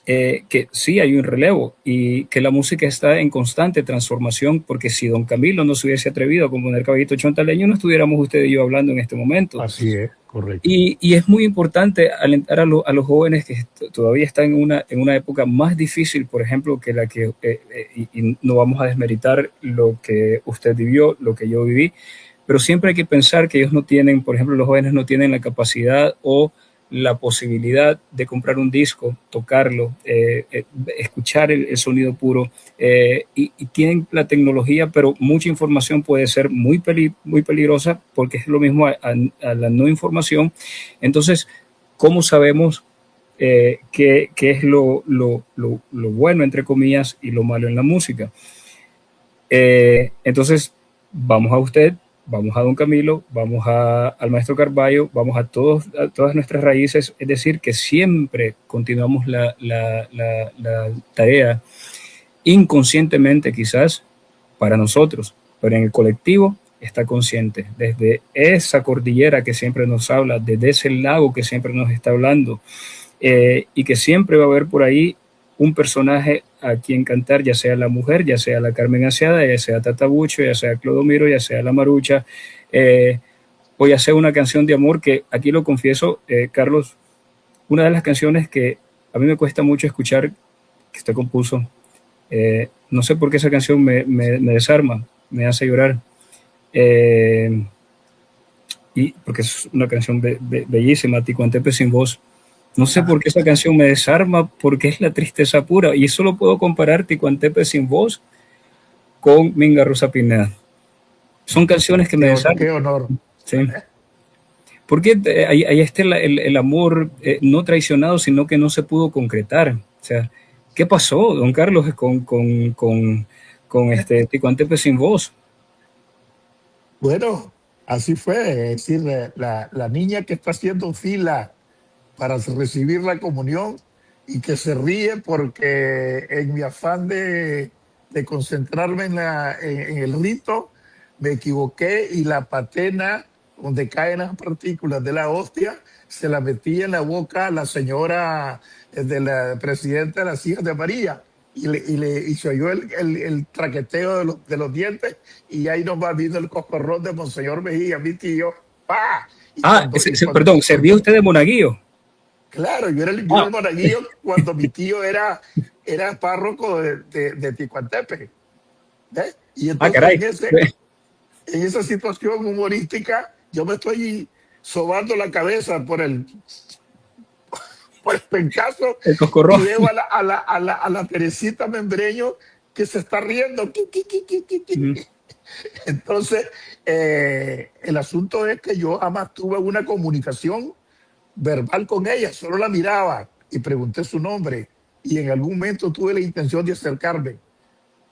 que sí hay un relevo y que la música está en constante transformación, porque si don Camilo no se hubiese atrevido a componer Caballito Chontaleño, no estuviéramos usted y yo hablando en este momento. Así es, correcto. Y es muy importante alentar a los jóvenes que todavía están en una época más difícil, por ejemplo, que la que, y no vamos a desmeritar lo que usted vivió, lo que yo viví, pero siempre hay que pensar que ellos no tienen, por ejemplo, los jóvenes no tienen la capacidad o la posibilidad de comprar un disco, tocarlo, escuchar el sonido puro, y tienen la tecnología, pero mucha información puede ser muy peligrosa porque es lo mismo a la no información. Entonces, ¿cómo sabemos qué es lo bueno, entre comillas, y lo malo en la música? Entonces, vamos a usted, vamos a don Camilo, vamos al maestro Carballo, vamos a todas nuestras raíces, es decir, que siempre continuamos la tarea inconscientemente quizás para nosotros, pero en el colectivo está consciente, desde esa cordillera que siempre nos habla, desde ese lago que siempre nos está hablando, y que siempre va a haber por ahí un personaje a quien cantar, ya sea la mujer, ya sea la Carmen Aseada, ya sea Tatabucho, ya sea Clodomiro, ya sea la Marucha, o ya sea una canción de amor que aquí lo confieso, Carlos, una de las canciones que a mí me cuesta mucho escuchar, que usted compuso, no sé por qué esa canción me desarma, me hace llorar. Eh, y porque es una canción bellísima, Ticuantepe sin voz. No sé por qué esa canción me desarma, porque es la tristeza pura, y solo puedo comparar Ticuantepe sin voz con Minga Rosa Pineda. Son canciones que me desarman. Qué honor. Sí. Porque ahí está el amor no traicionado, sino que no se pudo concretar. O sea, ¿qué pasó, don Carlos, con Ticuantepe sin voz? Bueno, así fue. Es decir, la niña que está haciendo fila para recibir la comunión y que se ríe porque en mi afán de concentrarme en el rito, me equivoqué y la patena donde caen las partículas de la hostia se la metí en la boca a la señora de la presidenta de las Hijas de María y se oyó el traqueteo de los dientes y ahí nos va viendo el coscorrón de Monseñor Mejía, mi tío. ¡Pah! Perdón, ¿servía usted de monaguillo? Claro, yo era el monaguillo cuando mi tío era párroco de Ticuantepe. ¿Ves? Y entonces en esa situación humorística yo me estoy sobando la cabeza por el pencazo y veo a la Teresita Membreño que se está riendo. Entonces, el asunto es que yo jamás tuve una comunicación verbal con ella, solo la miraba y pregunté su nombre y en algún momento tuve la intención de acercarme.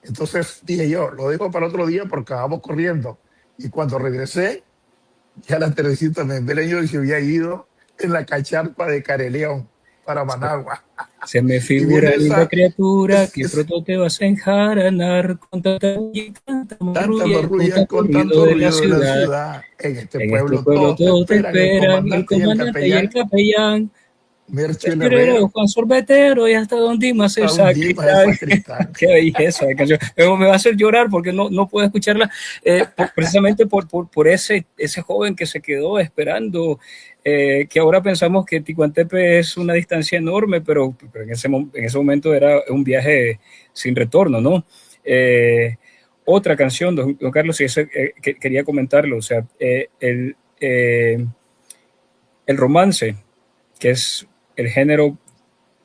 Entonces dije yo, lo dejo para otro día porque vamos corriendo. Y cuando regresé, ya la Teresita Membreño se había ido en la cacharpa de Careleón para Managua. Se me figura linda criatura que pronto te vas a enjaranar con tanta marrulla con tanto ruido de la ciudad. En este pueblo todos te esperan, el comandante y el capellán. Merchelero, Juan Sorbetero y hasta Don Dimas el sacristán. Qué belleza de canción. Luego me va a hacer llorar porque no puedo escucharla precisamente por ese joven que se quedó esperando, que ahora pensamos que Ticuantepe es una distancia enorme, pero en ese momento era un viaje sin retorno, ¿no? Otra canción, don Carlos, y quería comentarlo, o sea, el romance, que es el género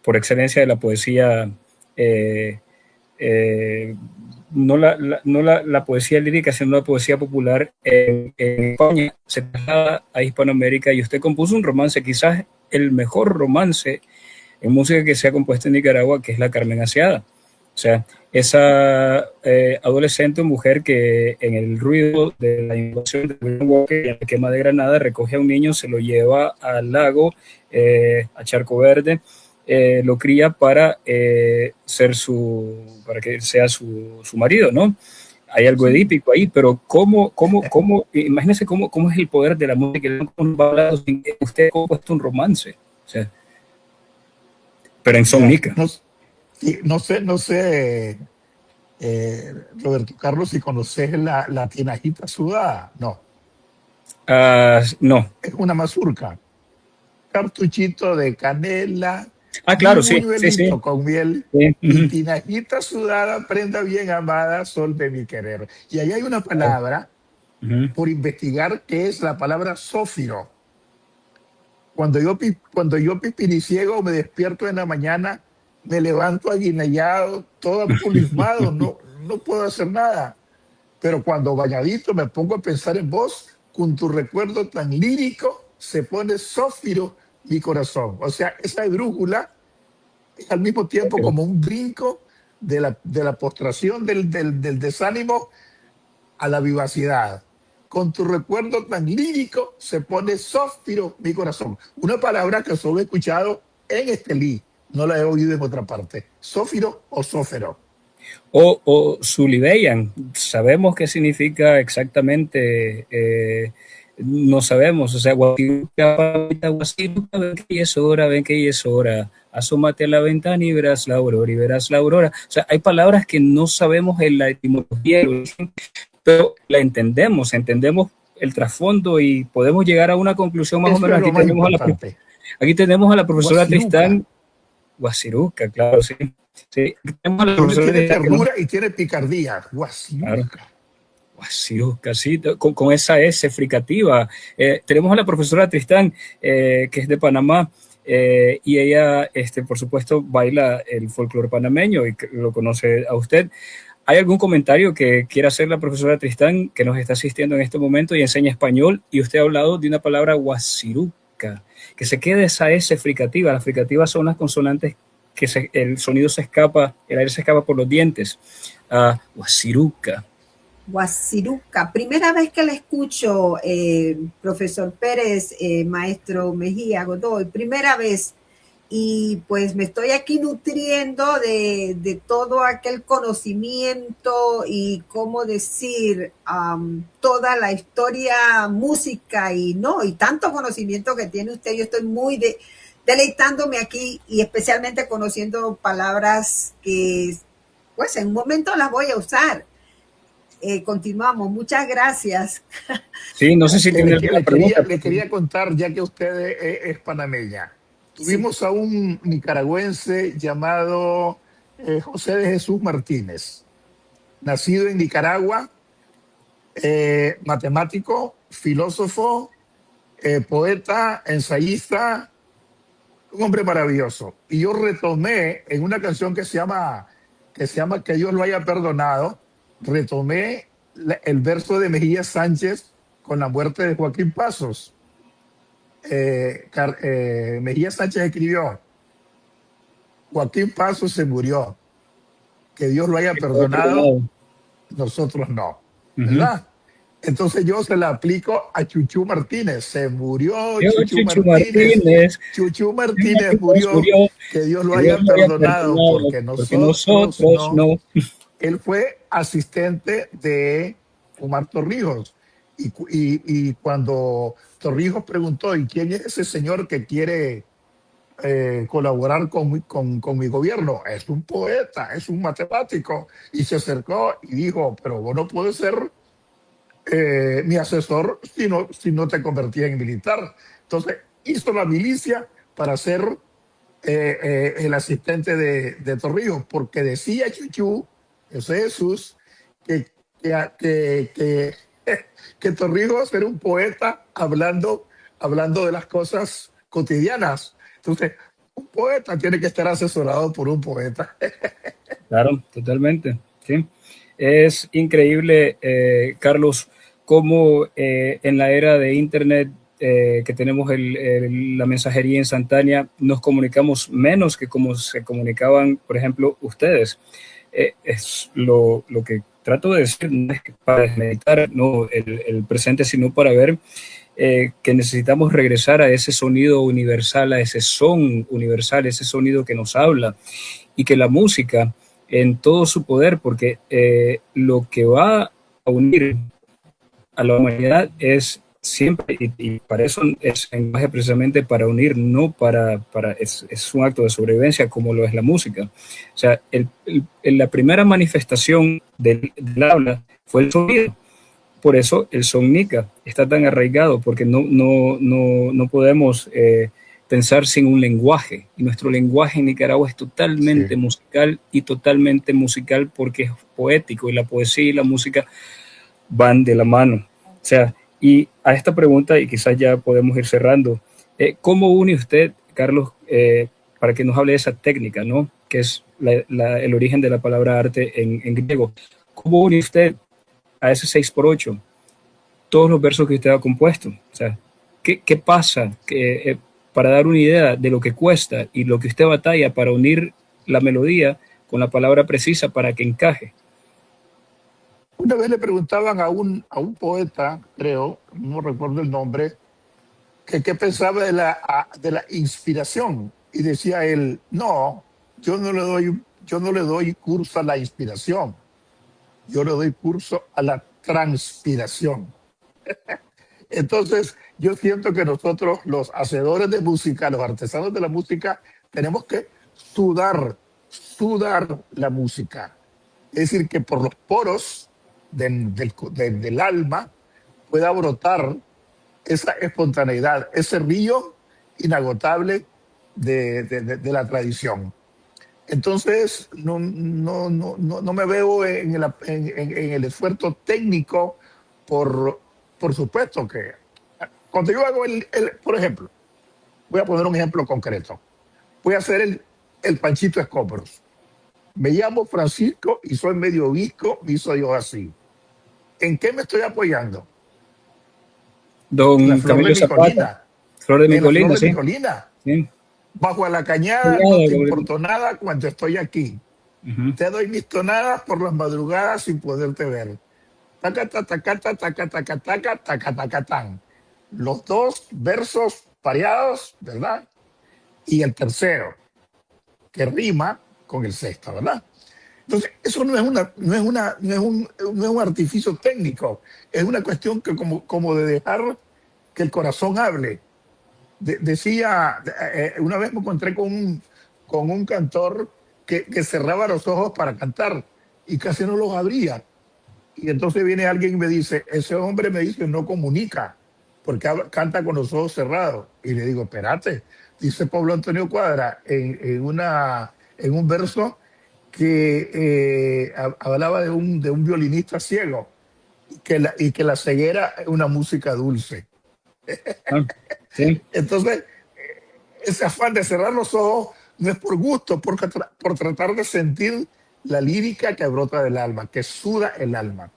por excelencia de la poesía, no la poesía lírica, sino la poesía popular en España, se traslada a Hispanoamérica y usted compuso un romance, quizás el mejor romance en música que se ha compuesto en Nicaragua, que es la Carmen Aseada. O sea, esa adolescente o mujer que en el ruido de la invasión de William Walker y la quema de Granada recoge a un niño, se lo lleva al lago, a Charco Verde, lo cría para que sea su marido, ¿no? Hay algo edípico ahí, pero imagínense cómo es el poder de la música, sin que usted ha compuesto un romance, o sea, pero en son nica. No sé, Roberto Carlos, si conoces la tinajita sudada. No. No. Es una mazurca. Cartuchito de canela. Claro, sí. Con miel. Sí. Y tinajita sudada, prenda bien amada, sol de mi querer. Y ahí hay una palabra por investigar, que es la palabra zófiro. Cuando yo pipiriciego me despierto en la mañana, me levanto aguinallado, todo apulismado, no puedo hacer nada. Pero cuando bañadito me pongo a pensar en vos, con tu recuerdo tan lírico, se pone zófiro mi corazón. O sea, esa brújula es al mismo tiempo como un brinco de la postración del desánimo a la vivacidad. Con tu recuerdo tan lírico, se pone zófiro mi corazón. Una palabra que solo he escuchado en Estelí. No la he oído en otra parte. ¿Zófiro o zófero? O Sulibeyan. Sabemos qué significa exactamente. No sabemos. O sea, guasiruca, ven que es hora. Asómate a la ventana y verás la aurora. O sea, hay palabras que no sabemos en la etimología, pero la entendemos el trasfondo y podemos llegar a una conclusión más o menos. Aquí tenemos a la profesora Tristán. Guasiruca, claro, sí. Tiene ternura y tiene picardía. Guasiruca. Claro. Guasiruca, sí, con esa S fricativa. Tenemos a la profesora Tristán, que es de Panamá, y ella, por supuesto, baila el folclore panameño y lo conoce a usted. ¿Hay algún comentario que quiera hacer la profesora Tristán, que nos está asistiendo en este momento y enseña español? Y usted ha hablado de una palabra guasiruca, que se quede esa S fricativa. Las fricativas son las consonantes que el sonido se escapa, el aire se escapa por los dientes. Guasiruca. Guasiruca. Primera vez que la escucho, profesor Pérez, maestro Mejía Godoy, primera vez. Y pues me estoy aquí nutriendo de todo aquel conocimiento y cómo decir toda la historia, música y tanto conocimiento que tiene usted. Yo estoy muy deleitándome aquí y especialmente conociendo palabras que pues en un momento las voy a usar. Continuamos, muchas gracias. Sí, no sé si tiene alguna pregunta. Le quería contar, ya que usted es panameña. Tuvimos sí a un nicaragüense llamado José de Jesús Martínez, nacido en Nicaragua, matemático, filósofo, poeta, ensayista, un hombre maravilloso. Y yo retomé en una canción que se llama Que Dios lo haya perdonado, retomé el verso de Mejía Sánchez con la muerte de Joaquín Pasos. Mejía Sánchez escribió: Joaquín Pasos se murió, que Dios lo haya perdonado, nosotros no, ¿verdad? Entonces yo se la aplico a Chuchú Martínez. Se murió Chuchú Martínez. Chuchú Martínez murió, que Dios lo haya perdonado, porque nosotros no. Él fue asistente de Omar Torrijos. Y cuando Torrijos preguntó, ¿y quién es ese señor que quiere colaborar con mi gobierno? Es un poeta, es un matemático. Y se acercó y dijo, pero vos no puedes ser mi asesor si no te convertías en militar. Entonces hizo la milicia para ser el asistente de Torrijos, porque decía Chuchú, Jesús, que Torrijos era un poeta hablando de las cosas cotidianas. Entonces, un poeta tiene que estar asesorado por un poeta. Claro, totalmente. Sí. Es increíble, Carlos, cómo en la era de Internet que tenemos la mensajería instantánea, nos comunicamos menos que como se comunicaban, por ejemplo, ustedes. Es lo que trato de decir, no es para meditar el presente, sino para ver que necesitamos regresar a ese sonido universal, a ese son universal, ese sonido que nos habla, y que la música en todo su poder, porque lo que va a unir a la humanidad es siempre, y para eso es lenguaje precisamente para unir, no es un acto de sobrevivencia como lo es la música. O sea, la primera manifestación del habla fue el sonido. Por eso el son nica está tan arraigado, porque no podemos pensar sin un lenguaje. Y nuestro lenguaje en Nicaragua es totalmente musical, y totalmente musical porque es poético, y la poesía y la música van de la mano. O sea, y a esta pregunta, y quizás ya podemos ir cerrando, ¿cómo une usted, Carlos, para que nos hable de esa técnica, ¿no? Que es el origen de la palabra arte en griego? ¿Cómo une usted a ese 6x8 todos los versos que usted ha compuesto? O sea, ¿qué pasa para dar una idea de lo que cuesta y lo que usted batalla para unir la melodía con la palabra precisa para que encaje? Una vez le preguntaban a un poeta, creo, no recuerdo el nombre, que qué pensaba de la inspiración. Y decía él, no, yo no le doy curso a la inspiración, yo le doy curso a la transpiración. Entonces, yo siento que nosotros, los hacedores de música, los artesanos de la música, tenemos que sudar la música. Es decir, que por los poros del alma pueda brotar esa espontaneidad, ese río inagotable de la tradición. Entonces, no me veo en el esfuerzo técnico, por supuesto que cuando yo hago por ejemplo, voy a poner un ejemplo concreto. Voy a hacer el Panchito Escombros. Me llamo Francisco y soy medio visco y soy yo así. ¿En qué me estoy apoyando? La Don flor de Camilo mi Zapata, colina. Flor de mi En la flor colina, de mi sí. colina. Sí. Bajo a la cañada no te importó nada cuando estoy aquí. Ujú. Te doy mis tonadas por las madrugadas sin poderte ver. Taca, taca, taca, taca, taca, taca, taca, taca, tan. Los dos versos pareados, ¿verdad? Y el tercero, que rima con el sexto, ¿verdad? Entonces, eso no es un artificio técnico, es una cuestión que como de dejar que el corazón hable. Decía, una vez me encontré con un cantor que cerraba los ojos para cantar y casi no los abría. Y entonces viene alguien y me dice, ese hombre me dice no comunica, porque canta con los ojos cerrados. Y le digo, espérate, dice Pablo Antonio Cuadra en un verso que hablaba de un violinista ciego y que la ceguera es una música dulce. Ah, sí. Entonces, ese afán de cerrar los ojos no es por gusto, por tratar de sentir la lírica que brota del alma, que suda el alma.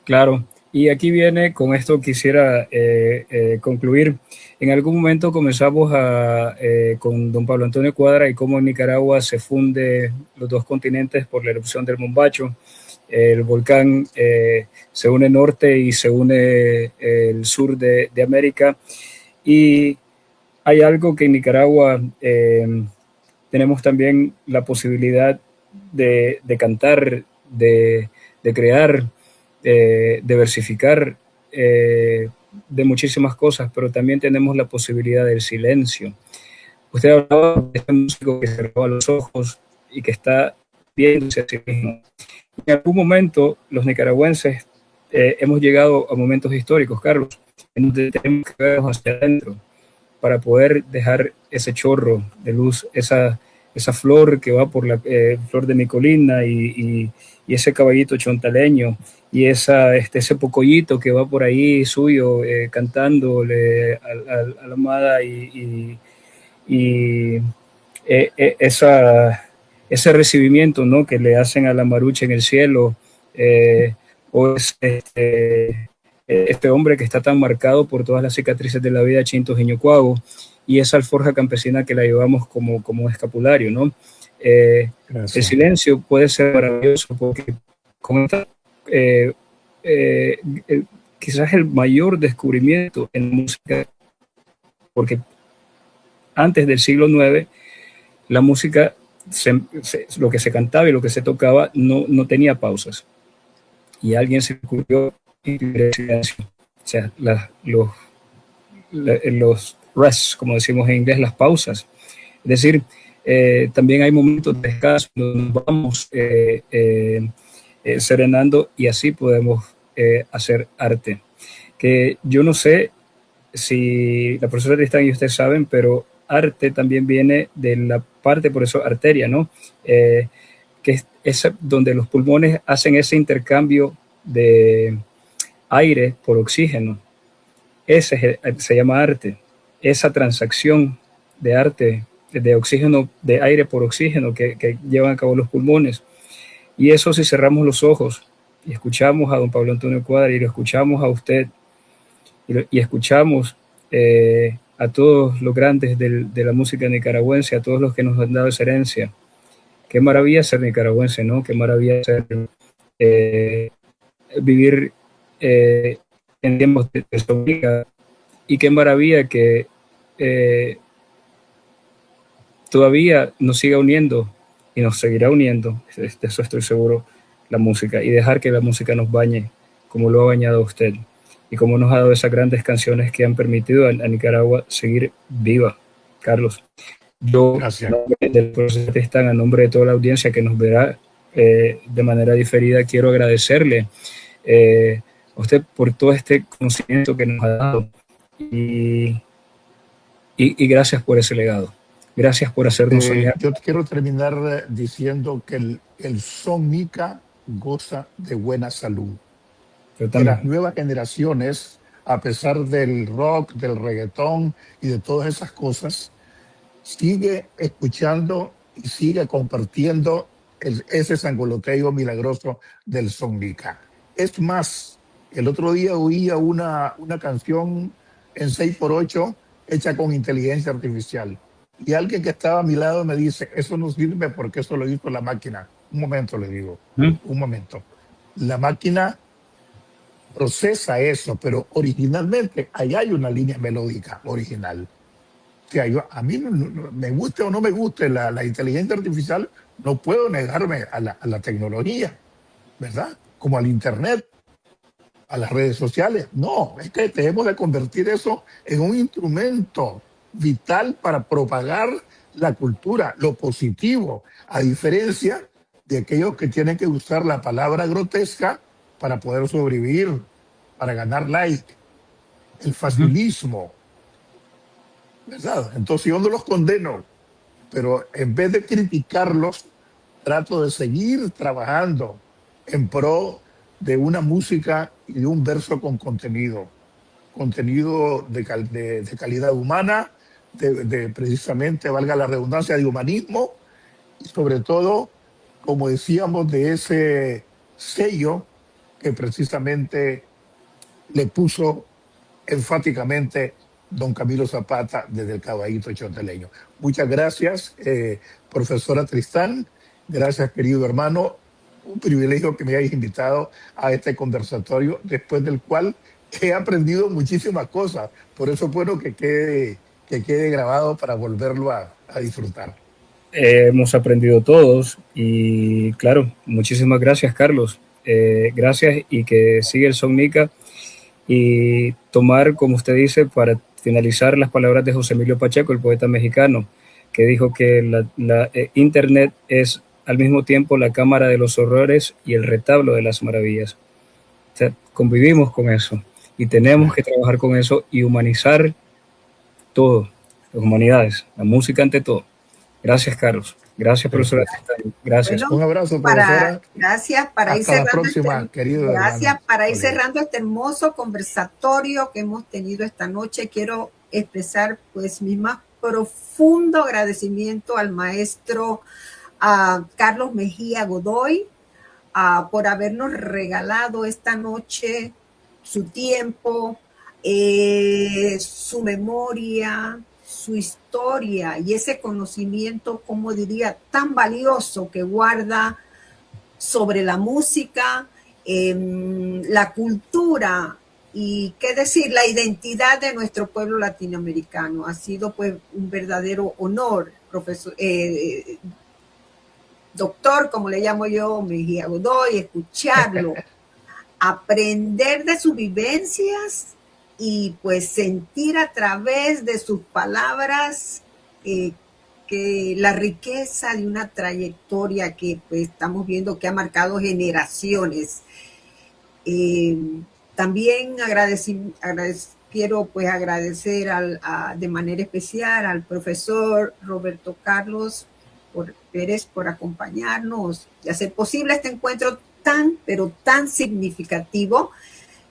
Claro, y aquí viene, con esto quisiera concluir. En algún momento comenzamos con don Pablo Antonio Cuadra y cómo en Nicaragua se funde los dos continentes por la erupción del Mombacho. El volcán se une norte y se une el sur de América. Y hay algo que en Nicaragua tenemos también la posibilidad de cantar, de crear, de versificar, de muchísimas cosas, pero también tenemos la posibilidad del silencio. Usted hablaba de este músico que cerraba los ojos y que está viéndose a sí mismo. En algún momento los nicaragüenses hemos llegado a momentos históricos, Carlos, en donde tenemos que vernos hacia adentro para poder dejar ese chorro de luz, esa flor que va por la flor de mi colina y ese caballito chontaleño y ese pocoyito que va por ahí suyo cantándole a la amada y ese recibimiento, ¿no?, que le hacen a la marucha en el cielo, o este hombre que está tan marcado por todas las cicatrices de la vida, Chinto Jiñocuago, y esa alforja campesina que la llevamos como escapulario, ¿no? El silencio puede ser maravilloso porque con esta, quizás el mayor descubrimiento en música, porque antes del siglo IX la música, lo que se cantaba y lo que se tocaba no tenía pausas. Y a alguien se le ocurrió el silencio. O sea, los rests, como decimos en inglés, las pausas. Es decir, también hay momentos de descanso donde nos vamos serenando y así podemos hacer arte. Que yo no sé si la profesora Tristán y ustedes saben, pero arte también viene de la parte, por eso arteria, ¿no? Que es donde los pulmones hacen ese intercambio de aire por oxígeno. Se llama arte. Esa transacción de arte, de oxígeno, de aire por oxígeno que llevan a cabo los pulmones. Y eso, si cerramos los ojos y escuchamos a don Pablo Antonio Cuadra y lo escuchamos a usted y escuchamos a todos los grandes de la música nicaragüense, a todos los que nos han dado esa herencia. Qué maravilla ser nicaragüense, ¿no? Qué maravilla ser vivir en tiempos de América, y qué maravilla que todavía nos siga uniendo y nos seguirá uniendo, de eso estoy seguro, la música, y dejar que la música nos bañe como lo ha bañado usted y como nos ha dado esas grandes canciones que han permitido a Nicaragua seguir viva. Carlos, yo, a nombre de toda la audiencia que nos verá de manera diferida, quiero agradecerle a usted por todo este conocimiento que nos ha dado y gracias por ese legado. Gracias por hacernos soñar. Yo quiero terminar diciendo que el son Nica goza de buena salud. Yo Que las también. nuevas generaciones, a pesar del rock, del reggaetón y de todas esas cosas, sigue escuchando y sigue compartiendo ese sangoloteo milagroso del son Nica. Es más, el otro día oía una canción en 6x8 hecha con inteligencia artificial. Y alguien que estaba a mi lado me dice, eso no sirve porque eso lo hizo la máquina. Un momento, le digo, ¿Mm? un momento. La máquina procesa eso, pero originalmente ahí hay una línea melódica original. O sea, a mí me guste o no me guste la inteligencia artificial, no puedo negarme a la tecnología, ¿verdad? Como al Internet, a las redes sociales. No, es que tenemos de convertir eso en un instrumento vital para propagar la cultura, lo positivo, a diferencia de aquellos que tienen que usar la palabra grotesca para poder sobrevivir, para ganar like, el Ujú. facilismo, ¿verdad? Entonces yo no los condeno, pero en vez de criticarlos, trato de seguir trabajando en pro de una música y de un verso con contenido, contenido de calidad humana, de precisamente, valga la redundancia, de humanismo, y sobre todo, como decíamos, de ese sello que precisamente le puso enfáticamente don Camilo Zapata desde el Caballito Choteleño. Muchas gracias, profesora Tristán. Gracias, querido hermano. Un privilegio que me hayáis invitado a este conversatorio, después del cual he aprendido muchísimas cosas. Por eso es bueno que quede grabado para volverlo a disfrutar. Hemos aprendido todos y claro, muchísimas gracias, Carlos. Gracias y que siga el son Nica y tomar, como usted dice, para finalizar las palabras de José Emilio Pacheco, el poeta mexicano, que dijo que la Internet es al mismo tiempo la cámara de los horrores y el retablo de las maravillas. O sea, convivimos con eso y tenemos que trabajar con eso y humanizar todo, las humanidades, la música ante todo. Gracias, Carlos. Gracias, profesora. Perfecto. Gracias. Bueno, Un abrazo, profesora. gracias para ir Hasta la cerrando próxima, querido hermano. este hermoso conversatorio que hemos tenido esta noche. Quiero expresar pues mi más profundo agradecimiento al maestro Carlos Mejía Godoy por habernos regalado esta noche su tiempo, su memoria, su historia y ese conocimiento, como diría, tan valioso que guarda sobre la música, la cultura y qué decir, la identidad de nuestro pueblo latinoamericano. Ha sido pues un verdadero honor, profesor, doctor, como le llamo yo, Mejía Godoy, escucharlo, aprender de sus vivencias y pues sentir a través de sus palabras que la riqueza de una trayectoria que pues estamos viendo que ha marcado generaciones. También quiero pues agradecer de manera especial al profesor Roberto Carlos Pérez por acompañarnos y hacer posible este encuentro tan, pero tan significativo.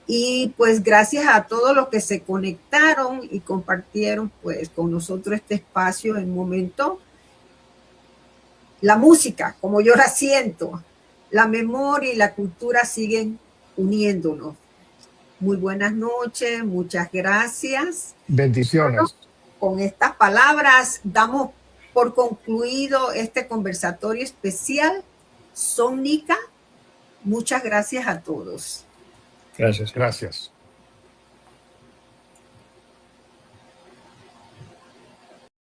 Y pues gracias a todos los que se conectaron y compartieron pues con nosotros este espacio en un momento. La música, como yo la siento, la memoria y la cultura siguen uniéndonos. Muy buenas noches, muchas gracias. Bendiciones. Bueno, con estas palabras damos por concluido este conversatorio especial Son Nica. Muchas gracias a todos. Gracias. Gracias.